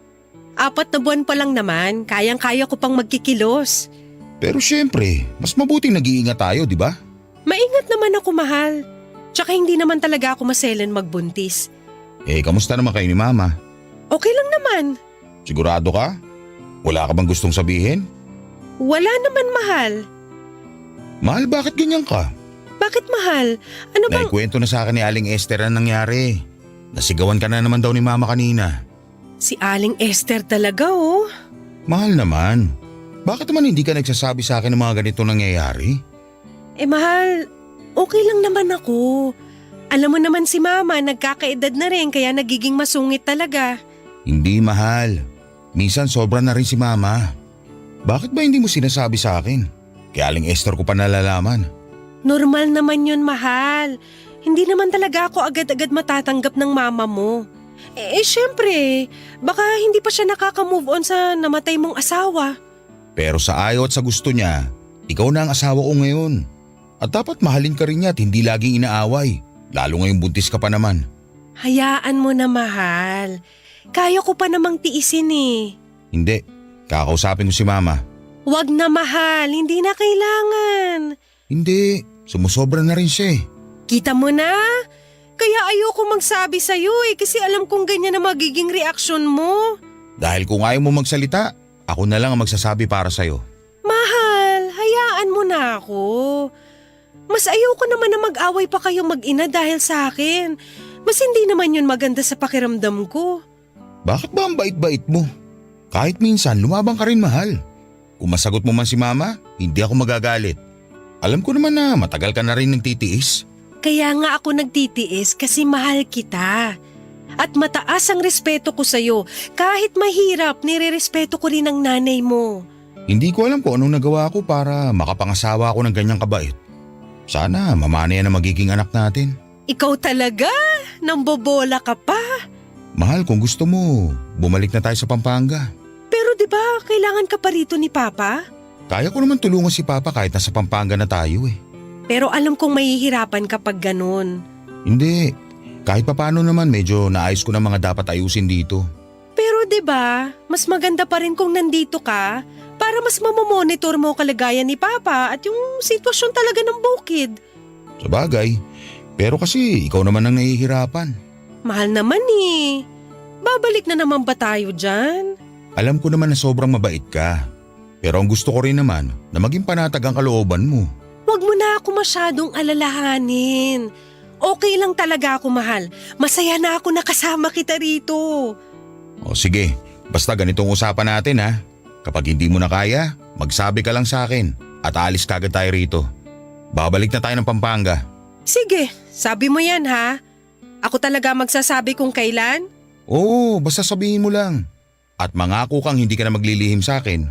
4 na buwan pa lang naman. Kayang-kaya ko pang magkikilos. Pero syempre, mas mabuting nag-iingat tayo, di ba? Maingat naman ako, mahal. Tsaka hindi naman talaga ako maselan magbuntis. Kamusta naman kayo ni Mama? Okay lang naman. Sigurado ka? Wala ka bang gustong sabihin? Wala naman, mahal. Mahal, bakit ganyan ka? Bakit, mahal? Ano bang… Naikwento na sa akin ni Aling Esther ang nangyari. Nasigawan ka na naman daw ni Mama kanina. Si Aling Esther talaga, oh. Mahal naman. Bakit naman hindi ka nagsasabi sa akin ng mga ganito nangyayari? Mahal, okay lang naman ako. Alam mo naman si Mama, nagkakaedad na rin kaya nagiging masungit talaga. Hindi, mahal. Minsan sobra na rin si Mama. Bakit ba hindi mo sinasabi sa akin? Kaya Aling Esther ko pa nalalaman. Normal naman yun, mahal. Hindi naman talaga ako agad-agad matatanggap ng mama mo. Syempre, baka hindi pa siya nakaka-move on sa namatay mong asawa. Pero sa ayaw at sa gusto niya, ikaw na ang asawa ko ngayon. At dapat mahalin ka rin niya at hindi laging inaaway. Lalo ngayong buntis ka pa naman. Hayaan mo na, mahal. Kaya ko pa namang tiisin eh. Hindi. Kakausapin ko si Mama. Wag na, mahal. Hindi na kailangan. Hindi. Sumusobra na rin siya eh. Kita mo na? Kaya ayoko magsabi sa'yo eh kasi alam kong ganyan na magiging reaksyon mo. Dahil kung ayaw mo magsalita, ako na lang ang magsasabi para sa'yo. Mahal, hayaan mo na ako. Mas ayoko naman na mag-away pa kayong mag-ina dahil sa akin. Mas hindi naman yun maganda sa pakiramdam ko. Bakit ba ang bait-bait mo? Kahit minsan lumabang ka rin, mahal. Kung masagot mo man si mama, hindi ako magagalit. Alam ko naman na matagal ka na rin nagtitiis. Kaya nga ako nagtitiis kasi mahal kita. At mataas ang respeto ko sa'yo. Kahit mahirap, nire-respeto ko rin ang nanay mo. Hindi ko alam kung anong nagawa ko para makapangasawa ako ng ganyang kabait. Sana mamana yan ang magiging anak natin. Ikaw talaga? Nambobola ka pa? Mahal, kung gusto mo, bumalik na tayo sa Pampanga. Pero di ba kailangan ka pa rito ni Papa? Kaya ko naman tulungan si Papa kahit nasa Pampanga na tayo eh. Pero alam kong mahihirapan kapag ganun. Hindi, kahit papano naman medyo naayos ko na mga dapat ayusin dito. Pero 'di ba, mas maganda pa rin kung nandito ka para mas mamomonitor mo kalagayan ni Papa at yung sitwasyon talaga ng bukid. Sabagay, pero kasi ikaw naman ang nahihirapan. Mahal naman eh. Babalik na naman ba tayo dyan? Alam ko naman na sobrang mabait ka. Pero ang gusto ko rin naman na maging panatag ang kalooban mo. Huwag mo na ako masyadong alalahanin. Okay lang talaga ako, mahal. Masaya na ako nakasama kita rito. O sige, basta ganitong usapan natin ha. Kapag hindi mo na kaya, magsabi ka lang sa akin at aalis kagad tayo rito. Babalik na tayo ng Pampanga. Sige, sabi mo yan ha. Ako talaga magsasabi kung kailan? Oo, basta sabihin mo lang. At mangako kang hindi ka na maglilihim sa akin.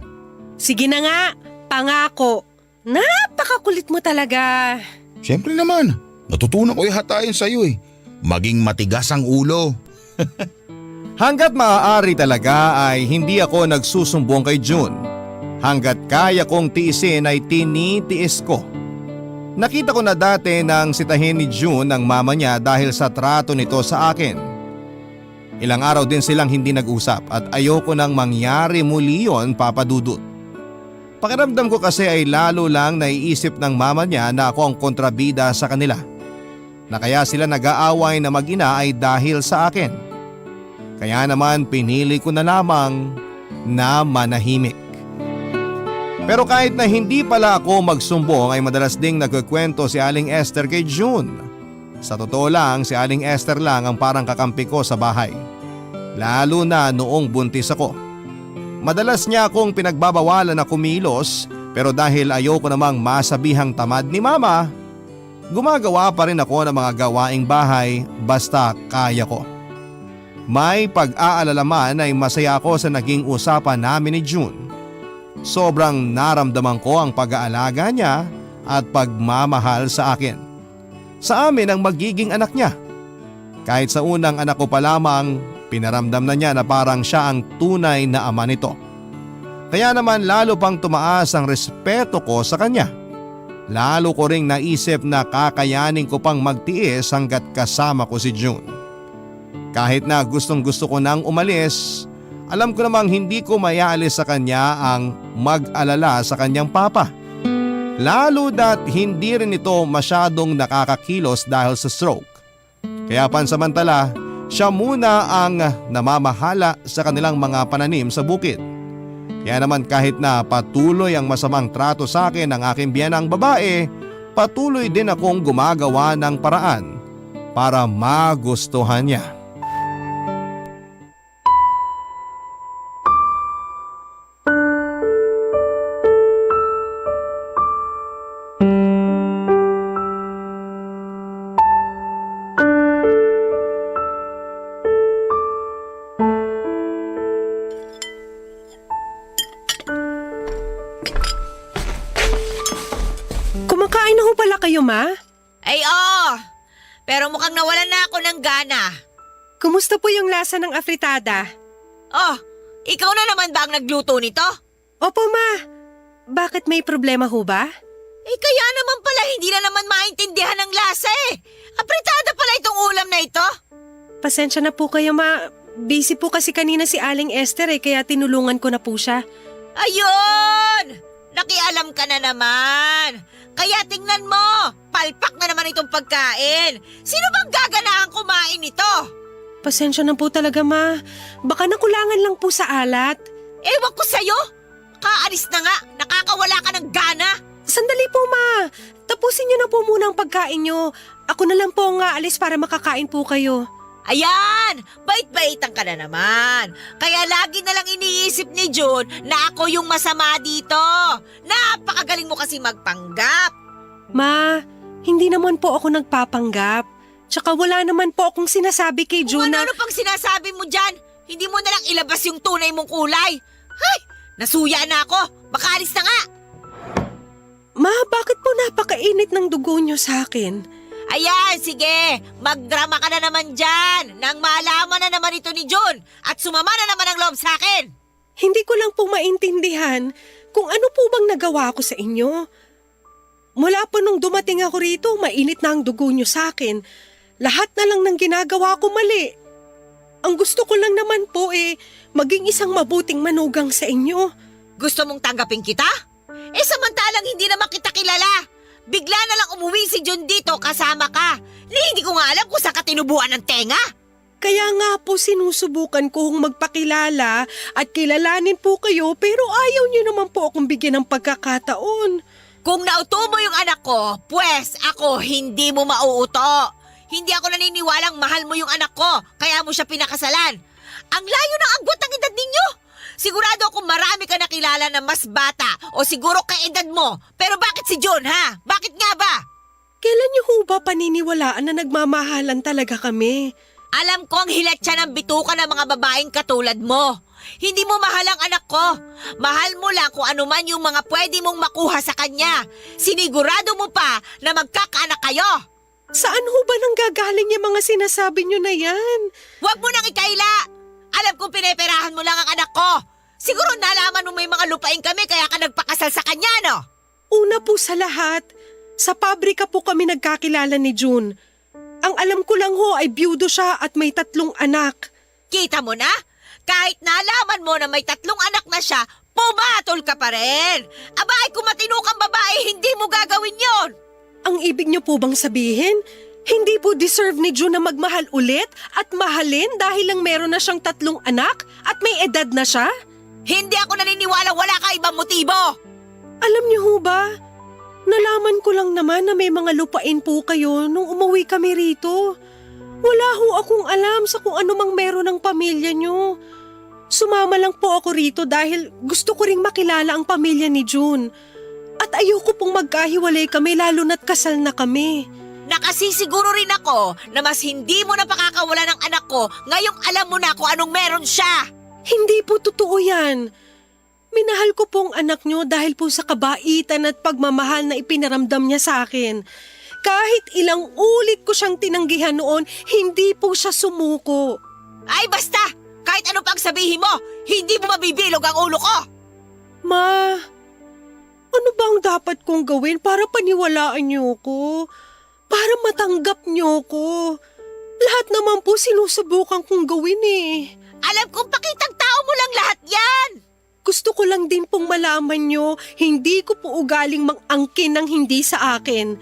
Sige na nga, pangako. Napakakulit mo talaga. Siyempre naman, natutunan ko yung hatayan sa'yo eh. Maging matigas ang ulo. Hanggat maaari talaga ay hindi ako nagsusumbong kay June. Hanggat kaya kong tiisin ay tinitiis ko. Nakita ko na dati nang sitahin ni June ang mama niya dahil sa trato nito sa akin. Ilang araw din silang hindi nag-usap at ayoko nang mangyari muli yon, Papa Dudut. Pakiramdam ko kasi ay lalo lang naiisip ng mama niya na ako ang kontrabida sa kanila. Na kaya sila nag-aaway na mag-ina ay dahil sa akin. Kaya naman pinili ko na lamang na manahimik. Pero kahit na hindi pala ako magsumbong ay madalas ding nagkukwento si Aling Esther kay June. Sa totoo lang, si Aling Esther lang ang parang kakampi ko sa bahay. Lalo na noong buntis ako. Madalas niya akong pinagbabawalan na kumilos pero dahil ayoko namang masabihang tamad ni mama, gumagawa pa rin ako ng mga gawaing bahay basta kaya ko. May pag-aalala man ay masaya ako sa naging usapan namin ni June. Sobrang naramdaman ko ang pag-aalaga niya at pagmamahal sa akin. Sa amin ang magiging anak niya. Kahit sa unang anak ko pa lamang, pinaramdam na niya na parang siya ang tunay na ama nito. Kaya naman lalo pang tumaas ang respeto ko sa kanya. Lalo ko ring naisip na kakayanin ko pang magtiis hanggat kasama ko si June. Kahit na gustong gusto ko nang umalis, alam ko namang hindi ko mayaalis sa kanya ang mag-alala sa kanyang papa. Lalo dat hindi rin ito masyadong nakakakilos dahil sa stroke. Kaya pansamantala, siya muna ang namamahala sa kanilang mga pananim sa bukid. Kaya naman kahit na patuloy ang masamang trato sa akin ng aking biyanang babae, patuloy din akong gumagawa ng paraan para magustuhan niya. Kumakain na ho pala kayo, ma? Ay oo, pero mukhang nawalan na ako ng gana. Kumusta po yung lasa ng afritada? Oh, ikaw na naman ba ang nagluto nito? Opo, ma. Bakit may problema ho ba? Eh kaya naman pala hindi na naman maintindihan ng lasa eh. Apritada pala itong ulam na ito. Pasensya na po kayo, ma. Busy po kasi kanina si Aling Esther kaya tinulungan ko na po siya. Ayun! Nakialam ka na naman. Kaya tingnan mo, palpak na naman itong pagkain. Sino bang gaganahang kumain nito? Pasensya na po talaga, ma. Baka nakulangan lang po sa alat. Ewan ko sa'yo. Kaalis na nga, nakakawala ka ng gana. Sandali po, Ma. Tapusin niyo na po muna ang pagkain niyo. Ako na lang po ang aalis para makakain po kayo. Ayan! Bait-baitan ka na naman. Kaya lagi na lang iniisip ni June na ako yung masama dito. Napakagaling mo kasi magpanggap. Ma, hindi naman po ako nagpapanggap. Tsaka wala naman po akong sinasabi kay Kung June na... ano pang sinasabi mo dyan, hindi mo na lang ilabas yung tunay mong kulay. Hay! Nasuya na ako. Makaalis na nga. Ma, bakit po napakainit ng dugo niyo sa akin? Ayan, sige. Magdrama ka na naman dyan. Nang malaman na naman ito ni June at sumama na naman ang loob sa akin. Hindi ko lang po maintindihan kung ano po bang nagawa ko sa inyo. Mula po nung dumating ako rito, mainit na ang dugo niyo sa akin. Lahat na lang ng ginagawa ko mali. Ang gusto ko lang naman po maging isang mabuting manugang sa inyo. Gusto mong tanggapin kita? Samantalang hindi naman kita kilala. Bigla na lang umuwi si June dito kasama ka. Hindi ko nga alam kung saan ka tinubuan ng tenga. Kaya nga po sinusubukan kong magpakilala at kilalanin po kayo pero ayaw niyo naman po akong bigyan ng pagkakataon. Kung nauto mo yung anak ko, pues ako hindi mo mauuto. Hindi ako naniniwalang mahal mo yung anak ko, kaya mo siya pinakasalan. Ang layo ng agwat ng edad ninyo. Sigurado akong marami ka nakilala na mas bata o siguro kaedad mo. Pero bakit si June, ha? Bakit nga ba? Kailan niyo ho ba paniniwalaan na nagmamahalan talaga kami? Alam ko ang hilat siya ng bituka ng mga babaeng katulad mo. Hindi mo mahal ang anak ko. Mahal mo lang kung ano man yung mga pwede mong makuha sa kanya. Sinigurado mo pa na magkakaanak kayo. Saan ho ba nanggagaling yung mga sinasabi niyo na yan? Huwag mo nang ikaila. Alam kong pineperahan mo lang ang anak ko. Siguro nalaman mo may mga lupain kami kaya ka nagpakasal sa kanya, no? Una po sa lahat, sa pabrika po kami nagkakilala ni June. Ang alam ko lang ho ay byudo siya at may 3 anak. Kita mo na? Kahit nalaman mo na may 3 anak na siya, pumatol ka pa rin. Abay, kung matino kang babae, hindi mo gagawin yon. Ang ibig niyo po bang sabihin, hindi po deserve ni June na magmahal ulit at mahalin dahil lang meron na siyang 3 anak at may edad na siya? Hindi ako naniniwala wala ka ibang motibo. Alam niyo ho ba, nalaman ko lang naman na may mga lupain po kayo nung umuwi kami rito. Wala ho akong alam sa kung ano mang meron ng pamilya niyo. Sumama lang po ako rito dahil gusto ko ring makilala ang pamilya ni June. At ayoko pong magkahiwalay kami lalo na't kasal na kami. Nakasisiguro rin ako na mas hindi mo na pakakawala ng anak ko ngayong alam mo na kung anong meron siya. Hindi po totoo yan. Minahal ko pong anak niyo dahil po sa kabaitan at pagmamahal na ipinaramdam niya sa akin. Kahit ilang ulit ko siyang tinanggihan noon, hindi po siya sumuko. Ay basta! Kahit ano pang sabihin mo, hindi mo mabibilog ang ulo ko! Ma, ano ba ang dapat kong gawin para paniwalaan niyo ko? Para matanggap niyo ko? Lahat naman po sinusubukan kong gawin eh. Alam kong pakitang tao mo lang lahat yan! Gusto ko lang din pong malaman niyo, hindi ko po ugaling mang-angkin ng hindi sa akin.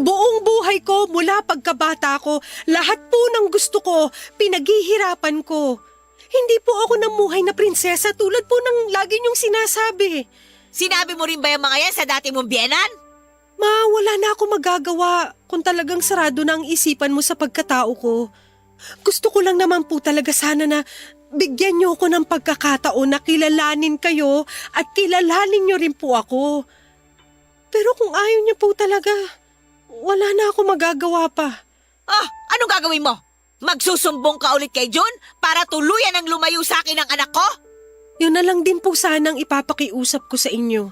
Buong buhay ko mula pagkabata ko, lahat po ng gusto ko, pinaghihirapan ko. Hindi po ako namuhay na prinsesa tulad po ng lagi niyong sinasabi. Sinabi mo rin ba yung mga yan sa dati mong biyenan? Ma, wala na ako magagawa kung talagang sarado na ang isipan mo sa pagkatao ko. Gusto ko lang naman po talaga sana na bigyan niyo ako ng pagkakataon na kilalanin kayo at kilalanin niyo rin po ako. Pero kung ayaw niyo po talaga, wala na ako magagawa pa. Ah, anong gagawin mo? Magsusumbong ka ulit kay June para tuluyan ang lumayo sa akin ang anak ko? Yun na lang din po sanang ipapakiusap ko sa inyo.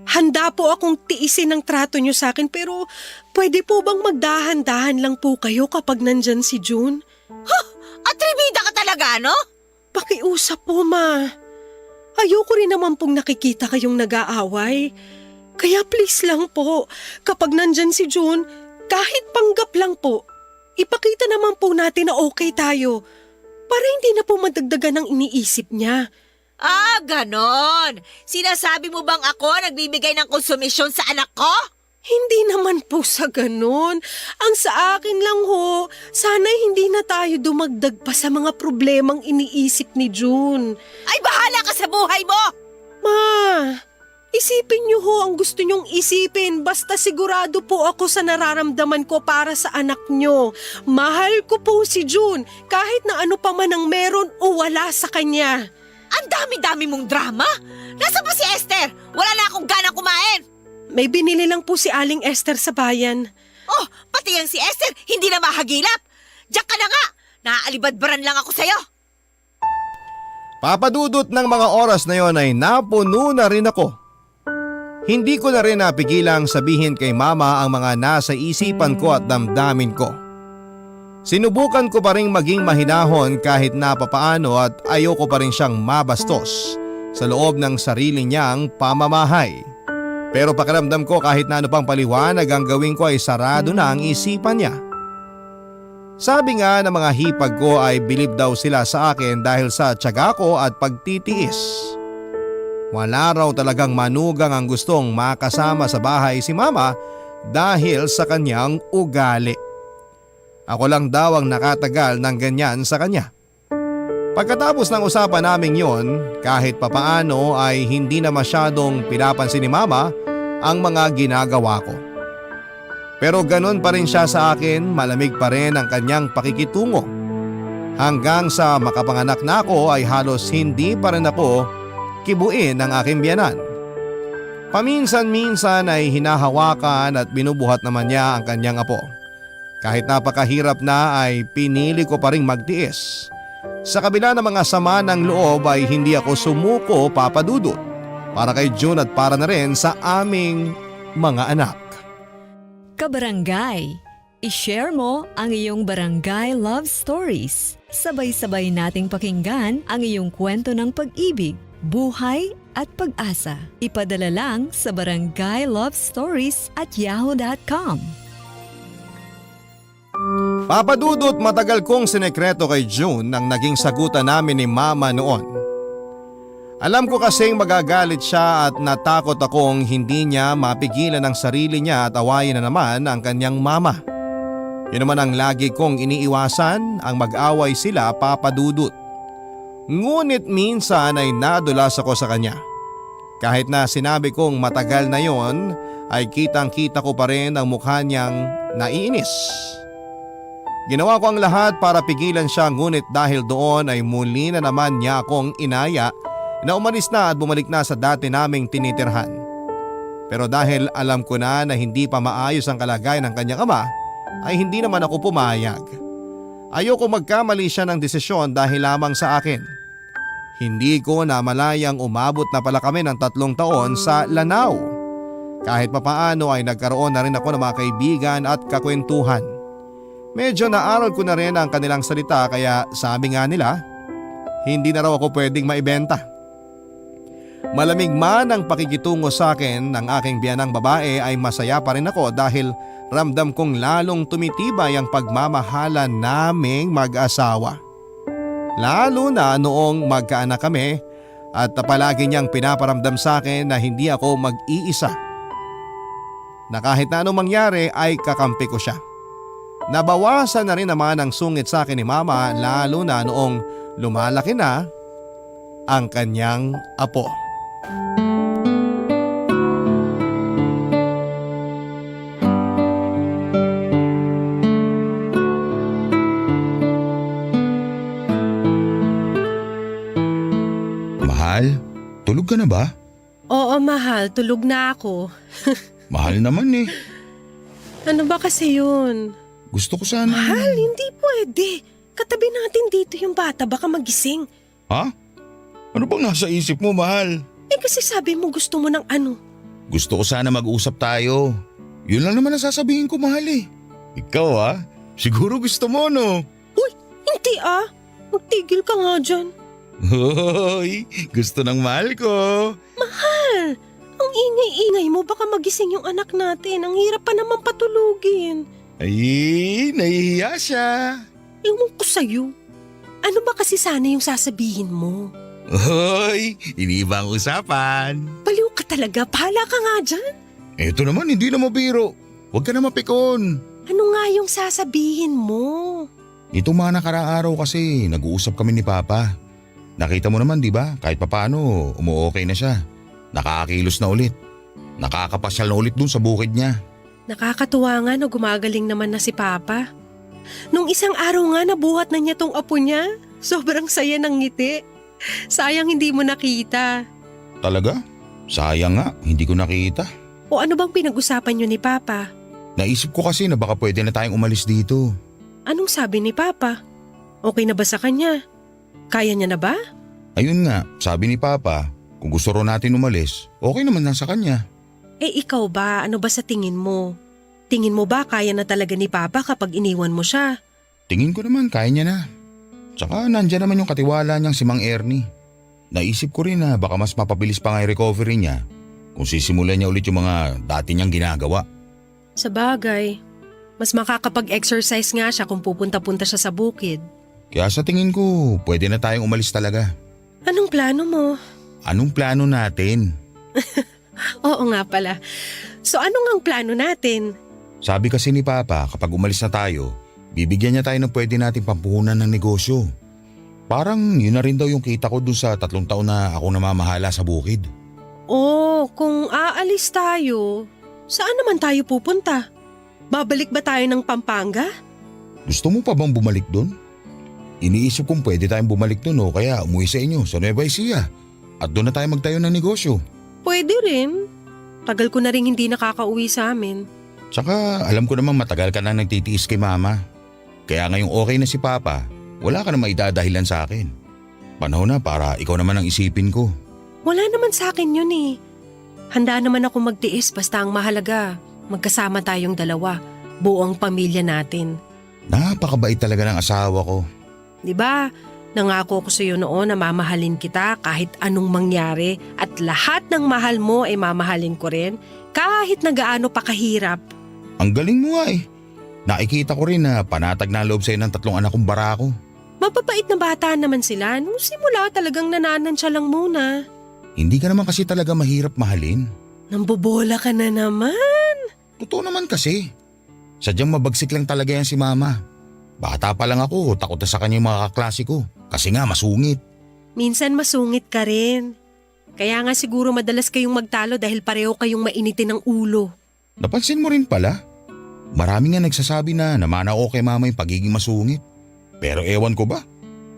Handa po akong tiisin ang trato niyo sa akin pero pwede po bang magdahan-dahan lang po kayo kapag nandyan si June? Atribida ka talaga, no? Pakiusap po, Ma. Ayoko rin naman pong nakikita kayong nag-aaway. Kaya please lang po, kapag nandyan si June, kahit panggap lang po, ipakita naman po natin na okay tayo para hindi na po madagdagan ang iniisip niya. Ah, ganon. Sinasabi mo bang ako nagbibigay ng konsumisyon sa anak ko? Hindi naman po sa ganun. Ang sa akin lang ho, sana hindi na tayo dumagdag pa sa mga problemang iniisip ni June. Ay, bahala ka sa buhay mo! Ma, Isipin niyo ho ang gusto niyong isipin. Basta sigurado po ako sa nararamdaman ko para sa anak niyo. Mahal ko po si June kahit na ano pa man ang meron o wala sa kanya. Ang dami-dami mong drama! Nasaan ba si Esther? Wala na akong ganang kumain! May binili lang po si Aling Esther sa bayan. Oh, pati yang si Esther, hindi na mahagilap! Diyan ka na nga! Naaalibadbaran lang ako sa'yo! Papadudot ng mga oras na yon ay napuno na rin ako. Hindi ko na rin napigilang sabihin kay mama ang mga nasa isipan ko at damdamin ko. Sinubukan ko pa rin maging mahinahon kahit na papaano at ayoko pa rin siyang mabastos sa loob ng sarili niyang pamamahay. Pero pakiramdam ko kahit na ano pang paliwanag ang gawin ko ay sarado na ang isipan niya. Sabi nga ng mga hipag ko ay bilib daw sila sa akin dahil sa tiyaga ko at pagtitiis. Wala raw talagang manugang ang gustong makasama sa bahay si mama dahil sa kanyang ugali. Ako lang daw ang nakatagal ng ganyan sa kanya. Pagkatapos ng usapan naming yon, kahit papaano ay hindi na masyadong pinapansin ni mama ang mga ginagawa ko. Pero ganun pa rin siya sa akin, malamig pa rin ang kanyang pakikitungo. Hanggang sa makapanganak na ako ay halos hindi pa rin ako kibuin ng aking biyanan. Paminsan-minsan ay hinahawakan at binubuhat naman niya ang kanyang apo. Kahit napakahirap na ay pinili ko pa ring magtiis. Sa kabila ng mga sama ng loob ay hindi ako sumuko, papadudot, para kay June at para na rin sa aming mga anak. Kabarangay, i-share mo ang iyong barangay love stories. Sabay-sabay nating pakinggan ang iyong kwento ng pag-ibig, buhay at pag-asa. Ipadala lang sa barangaylovestories@yahoo.com. Papadudot, matagal kong sinekreto kay June ang naging sagutan namin ni mama noon. Alam ko kasing magagalit siya at natakot akong hindi niya mapigilan ang sarili niya at awayin na naman ang kanyang mama. Yun naman ang lagi kong iniiwasan, ang mag-away sila, papadudot. Ngunit minsan ay nadulas ako sa kanya. Kahit na sinabi kong matagal na yon, ay kitang-kita ko pa rin ang mukha niyang naiinis. Ginawa ko ang lahat para pigilan siya, ngunit dahil doon ay muli na naman niya akong inaya na umalis na at bumalik na sa dati naming tinitirhan. Pero dahil alam ko na hindi pa maayos ang kalagayan ng kanyang ama, ay hindi naman ako pumayag. Ayoko magkamali siya ng desisyon dahil lamang sa akin. Hindi ko namalayang umabot na pala kami ng 3 taon sa Lanao. Kahit papaano ay nagkaroon na rin ako ng mga kaibigan at kakwentuhan. Medyo naaral ko na rin ang kanilang salita, kaya sabi nga nila, hindi na raw ako pwedeng maibenta. Malamig man ang pakikitungo sa akin ng aking biyanang babae ay masaya pa rin ako dahil ramdam kong lalong tumitibay ang pagmamahalan naming mag-asawa. Lalo na noong magkaanak kami at palagi niyang pinaparamdam sa akin na hindi ako mag-iisa. Na kahit na anong mangyari ay kakampi ko siya. Nabawasan na rin naman ang sungit sa akin ni mama, lalo na noong lumalaki na ang kanyang apo. Mahal, tulog ka na ba? Oo, mahal. Tulog na ako. Mahal naman eh. Ano ba kasi yun? Gusto ko sana… Mahal, hindi pwede. Katabi natin dito yung bata, baka magising. Ha? Ano bang nasa isip mo, mahal? Eh kasi sabi mo gusto mo ng ano. Gusto ko sana mag-usap tayo. Yun lang naman ang sasabihin ko, mahal eh. Ikaw siguro gusto mo, no? Uy, hindi Magtigil ka nga dyan. Hoy, gusto ng mahal ko. Mahal, ang ingay-ingay mo, baka magising yung anak natin. Ang hirap pa naman patulugin. Ay, nahihiya siya. Ewan ko sa'yo. Ano ba kasi sana yung sasabihin mo? Hoy, iniba ang usapan. Baliw ka talaga, bahala ka nga dyan. Eto naman, hindi na mabiro. Huwag ka na mapikon. Ano nga yung sasabihin mo? Itong mga nakaraang araw kasi, nag-uusap kami ni Papa. Nakita mo naman, di ba? Kahit papaano, umu-okay na siya. Nakakakilos na ulit. Nakakapasyal na ulit dun sa bukid niya. Nakakatuwa nga na gumagaling naman na si Papa. Nung isang araw nga nabuhat na niya tong apo niya. Sobrang saya ng ngiti. Sayang hindi mo nakita. Talaga? Sayang nga, hindi ko nakita. O ano bang pinag-usapan niyo ni Papa? Naisip ko kasi na baka pwede na tayong umalis dito. Anong sabi ni Papa? Okay na ba sa kanya? Kaya niya na ba? Ayun nga, sabi ni Papa, kung gusto ro natin umalis, okay naman lang sa kanya. Eh ikaw ba, ano ba sa tingin mo? Tingin mo ba kaya na talaga ni Papa kapag iniwan mo siya? Tingin ko naman kaya niya na. Tsaka nandyan naman yung katiwala niyang si Mang Ernie. Naisip ko rin na baka mas mapabilis pa nga yung recovery niya kung sisimulan niya ulit yung mga dati niyang ginagawa. Sa bagay, mas makakapag-exercise nga siya kung pupunta-punta siya sa bukid. Kaya sa tingin ko, pwede na tayong umalis talaga. Anong plano mo? Anong plano natin? Oo nga pala. So ano nga ang plano natin? Sabi kasi ni Papa, kapag umalis na tayo, bibigyan niya tayo ng pwede nating pampuhunan ng negosyo. Parang yun na rin daw yung kita ko dun sa 3 taon na ako namamahala sa bukid. Oh, kung aalis tayo, saan naman tayo pupunta? Babalik ba tayo ng Pampanga? Gusto mo pa bang bumalik dun? Iniisip kong pwede tayong bumalik dun o kaya umuwi sa inyo sa Nueva Ecija at doon na tayo magtayo ng negosyo. Pwede rin. Tagal ko na rin hindi nakakauwi sa amin. Tsaka alam ko namang matagal ka na nagtitiis kay Mama. Kaya ngayong okay na si Papa, wala ka na maidadahilan sa akin. Panahon na para ikaw naman ang isipin ko. Wala naman sa akin yun eh. Handa naman ako magtiis basta ang mahalaga. Magkasama tayong dalawa, buong pamilya natin. Napakabait talaga ng asawa ko. Di ba? Nangako ko sa iyo noon na mamahalin kita kahit anong mangyari at lahat ng mahal mo ay mamahalin ko rin kahit na gaano pa kahirap. Ang galing mo nga eh. Nakikita ko rin na panatag na loob sa'yo ng 3 anak kong barako. Mapapait na bata naman sila. Nung simula talagang nananansya lang muna. Hindi ka naman kasi talaga mahirap mahalin. Nambobola ka na naman. Totoo naman kasi. Sadyang mabagsik lang talaga yan si Mama. Bata pa lang ako, takot na sa kanya yung mga kaklase ko. Kasi nga masungit. Minsan masungit ka rin. Kaya nga siguro madalas kayong magtalo dahil pareho kayong mainitin ng ulo. Napansin mo rin pala? Marami nga nagsasabi na namana ako kay Mama yung pagiging masungit. Pero ewan ko ba?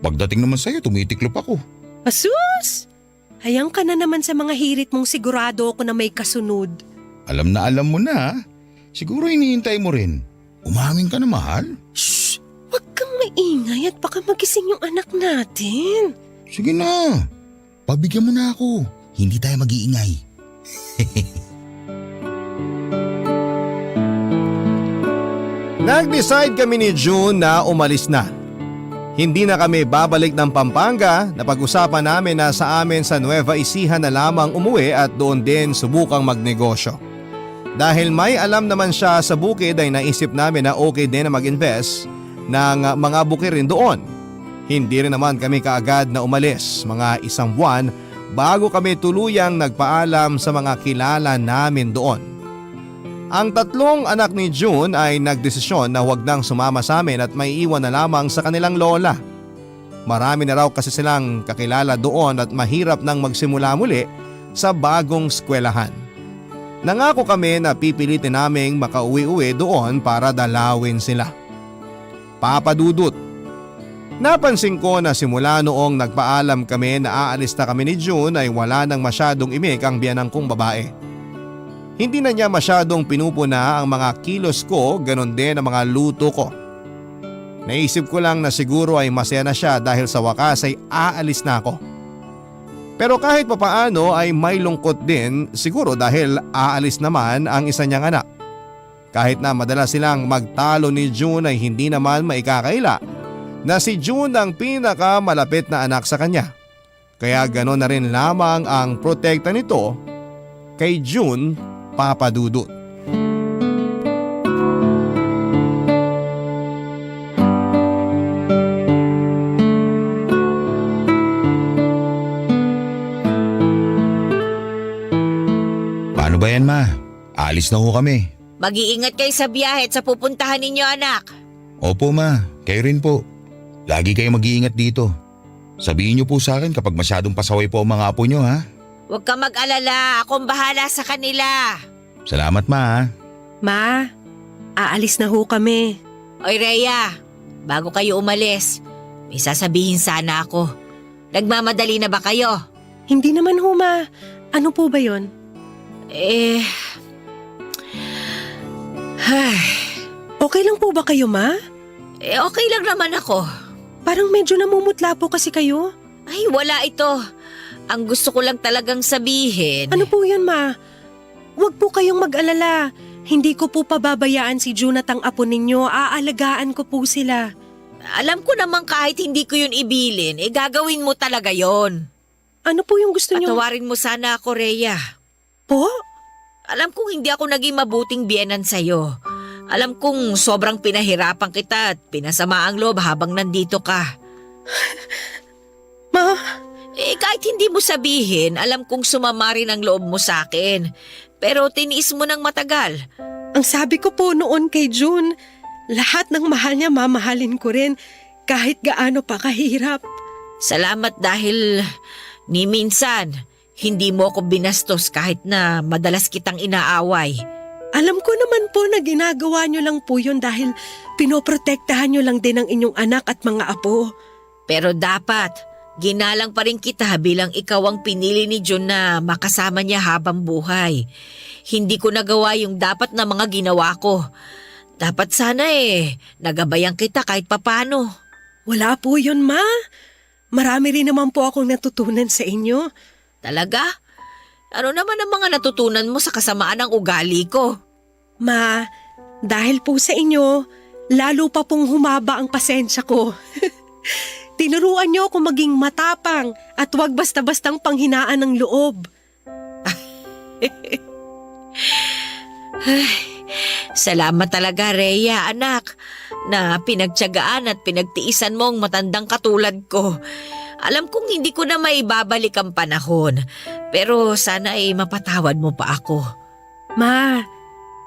Pagdating naman sa'yo, tumitiklop ako. Asus! Hayang ka na naman sa mga hirit mong sigurado ako na may kasunod. Alam na alam mo na. Siguro hinihintay mo rin. Umamin ka na, mahal. Shh! Huwag kang maingay at baka magising yung anak natin. Sige na. Pabigyan mo na ako. Hindi tayo mag-iingay. Nag-decide kami ni June na umalis na. Hindi na kami babalik ng Pampanga. Napag-usapan namin na sa amin sa Nueva Ecija na lamang umuwi at doon din subukang magnegosyo. Dahil may alam naman siya sa bukid ay naisip namin na okay din na mag-invest ng mga bukirin doon. Hindi rin naman kami kaagad na umalis, mga 1 buwan bago kami tuluyang nagpaalam sa mga kilala namin doon. Ang 3 anak ni June ay nagdesisyon na huwag nang sumama sa amin at may iwan na lamang sa kanilang lola. Marami na raw kasi silang kakilala doon at mahirap nang magsimula muli sa bagong eskwelahan. Nangako kami na pipilitin naming makauwi-uwi doon para dalawin sila. Papa Dudut. Napansin ko na simula noong nagpaalam kami na aalis na kami ni June ay wala nang masyadong imik ang biyanang kong babae. Hindi na niya masyadong pinupuna ang mga kilos ko, ganon din ang mga luto ko. Naisip ko lang na siguro ay masaya na siya dahil sa wakas ay aalis na ako. Pero kahit papaano ay may lungkot din siguro dahil aalis naman ang isa niyang anak. Kahit na madalas silang magtalo ni June ay hindi naman maikakaila na si June ang pinakamalapit na anak sa kanya. Kaya gano'n na rin lamang ang protekta nito kay June, Papa Dudut. Paano ba yan, Ma? Alis na ho kami. Mag-iingat kayo sa biyahe at sa pupuntahan ninyo, anak. Opo, Ma. Kayo rin po. Lagi kayo mag-iingat dito. Sabihin niyo po sa akin kapag masyadong pasaway po ang mga apo niyo, ha? Huwag ka mag-alala, akong bahala sa kanila. Salamat ma. Ma, aalis na ho kami. Oy Rhea, bago kayo umalis, may sasabihin sana ako. Nagmamadali na ba kayo? Hindi naman ho, Ma. Ano po ba yon? Okay lang po ba kayo, Ma? Okay lang naman ako. Parang medyo namumutla po kasi kayo. Ay, wala ito. Ang gusto ko lang talagang sabihin. Ano po yun, Ma? Huwag po kayong mag-alala. Hindi ko po pababayaan si Junat ang apo ninyo. Aalagaan ko po sila. Alam ko naman kahit hindi ko yun ibilin, gagawin mo talaga yon. Ano po yung gusto niyo? Patawarin mo sana ako, Rhea. Po? Alam kong hindi ako naging mabuting biyenan sa'yo. Alam kong sobrang pinahirapan kita at pinasama ang loob habang nandito ka. Ma? Kahit hindi mo sabihin, alam kong sumama rin ang loob mo sa akin. Pero tiniis mo ng matagal. Ang sabi ko po noon kay June, lahat ng mahal niya mamahalin ko rin kahit gaano pa kahirap. Salamat dahil ni minsan, hindi mo ako binastos kahit na madalas kitang inaaway. Alam ko naman po na ginagawa niyo lang po yun dahil pinoprotektahan niyo lang din ang inyong anak at mga apo. Pero dapat, ginalang pa rin kita bilang ikaw ang pinili ni June na makasama niya habang buhay. Hindi ko nagawa yung dapat na mga ginawa ko. Dapat sana nagabayan kita kahit papano. Wala po yun, Ma. Marami rin naman po akong natutunan sa inyo. Talaga? Ano naman ang mga natutunan mo sa kasamaan ng ugali ko? Ma, dahil po sa inyo, lalo pa pong humaba ang pasensya ko. Tinuruan niyo ako maging matapang at huwag basta-bastang panghinaan ng loob. Salamat talaga, Rhea, anak, na pinagtiyagaan at pinagtiisan mo ang matandang katulad ko. Alam kong hindi ko na maibabalik ang panahon, pero sana mapatawad mo pa ako. Ma,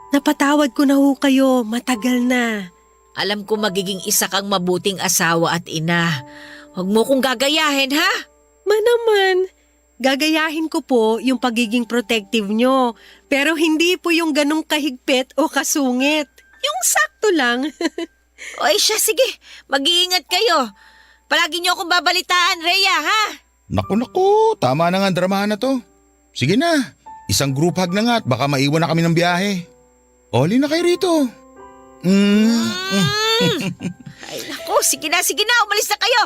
napatawad ko na ho kayo, matagal na. Alam ko magiging isa kang mabuting asawa at ina. Huwag mo kong gagayahin, ha? Ma naman, gagayahin ko po yung pagiging protective nyo, pero hindi po yung ganong kahigpit o kasungit. Yung sakto lang. Oy siya, sige, mag-iingat kayo. Palagi niyo akong babalitaan, Rhea, ha? Naku, tama na nga ang dramahan na to. Sige na, isang group hug na nga at baka maiwan na kami ng biyahe. Oli na kayo rito. Ay naku, sige na, umalis na kayo.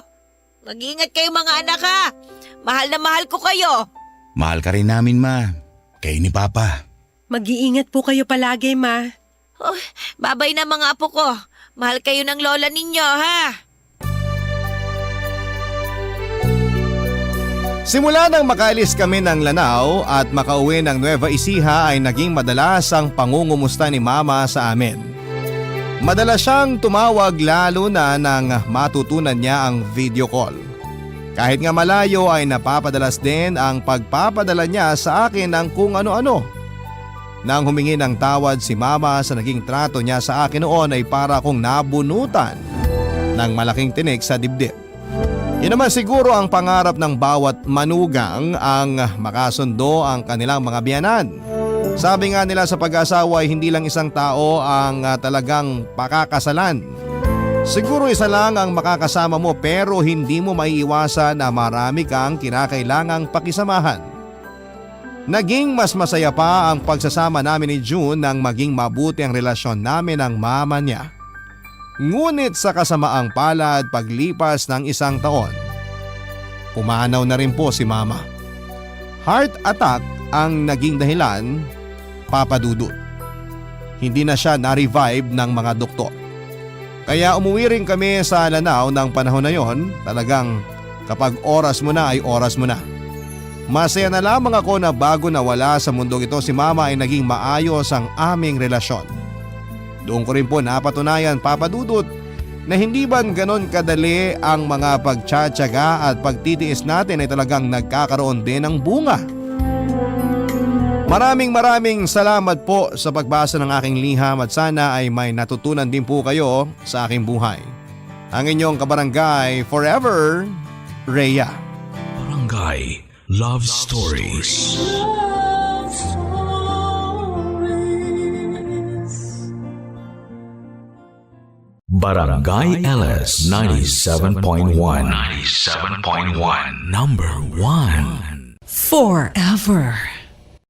Mag-iingat kayo mga anak, ha? Mahal na mahal ko kayo. Mahal ka rin namin, ma. Kayo ni Papa. Mag-iingat po kayo palagi, Ma. Oh, babay na mga apo ko. Mahal kayo ng lola ninyo, ha? Simula nang makaalis kami ng Lanao at makauwi ng Nueva Ecija ay naging madalas ang pangungumusta ni Mama sa amin. Madalas siyang tumawag lalo na nang matutunan niya ang video call. Kahit nga malayo ay napapadalas din ang pagpapadala niya sa akin ng kung ano-ano. Nang humingi ng tawad si Mama sa naging trato niya sa akin noon ay para akong nabunutan ng malaking tinik sa dibdib. Yun naman siguro ang pangarap ng bawat manugang ang makasundo ang kanilang mga biyanan. Sabi nga nila sa pag-asawa ay hindi lang isang tao ang talagang pakakasalan. Siguro isa lang ang makakasama mo pero hindi mo maiiwasan na marami kang kinakailangang pakisamahan. Naging mas masaya pa ang pagsasama namin ni June nang maging mabuti ang relasyon namin ng mama niya. Ngunit sa kasamaang palad paglipas ng isang taon, pumanaw na rin po si Mama. Heart attack ang naging dahilan, Papa Dudut. Hindi na siya na-revive ng mga doktor. Kaya umuwi rin kami sa Lanao ng panahon na yon. Talagang kapag oras mo na ay oras mo na. Masaya na lamang ako na bago nawala sa mundong ito si Mama ay naging maayos ang aming relasyon. Doon ko rin po napatunayan, Papa Dudut, na hindi ba ganon kadali ang mga pagtsatsaga at pagtitiis natin ay talagang nagkakaroon din ng bunga. Maraming salamat po sa pagbasa ng aking liham at sana ay may natutunan din po kayo sa aking buhay. Ang inyong kabarangay forever, Rhea. Barangay Love Stories. Barangay LS 97.1. 97.1. Number 1. Forever.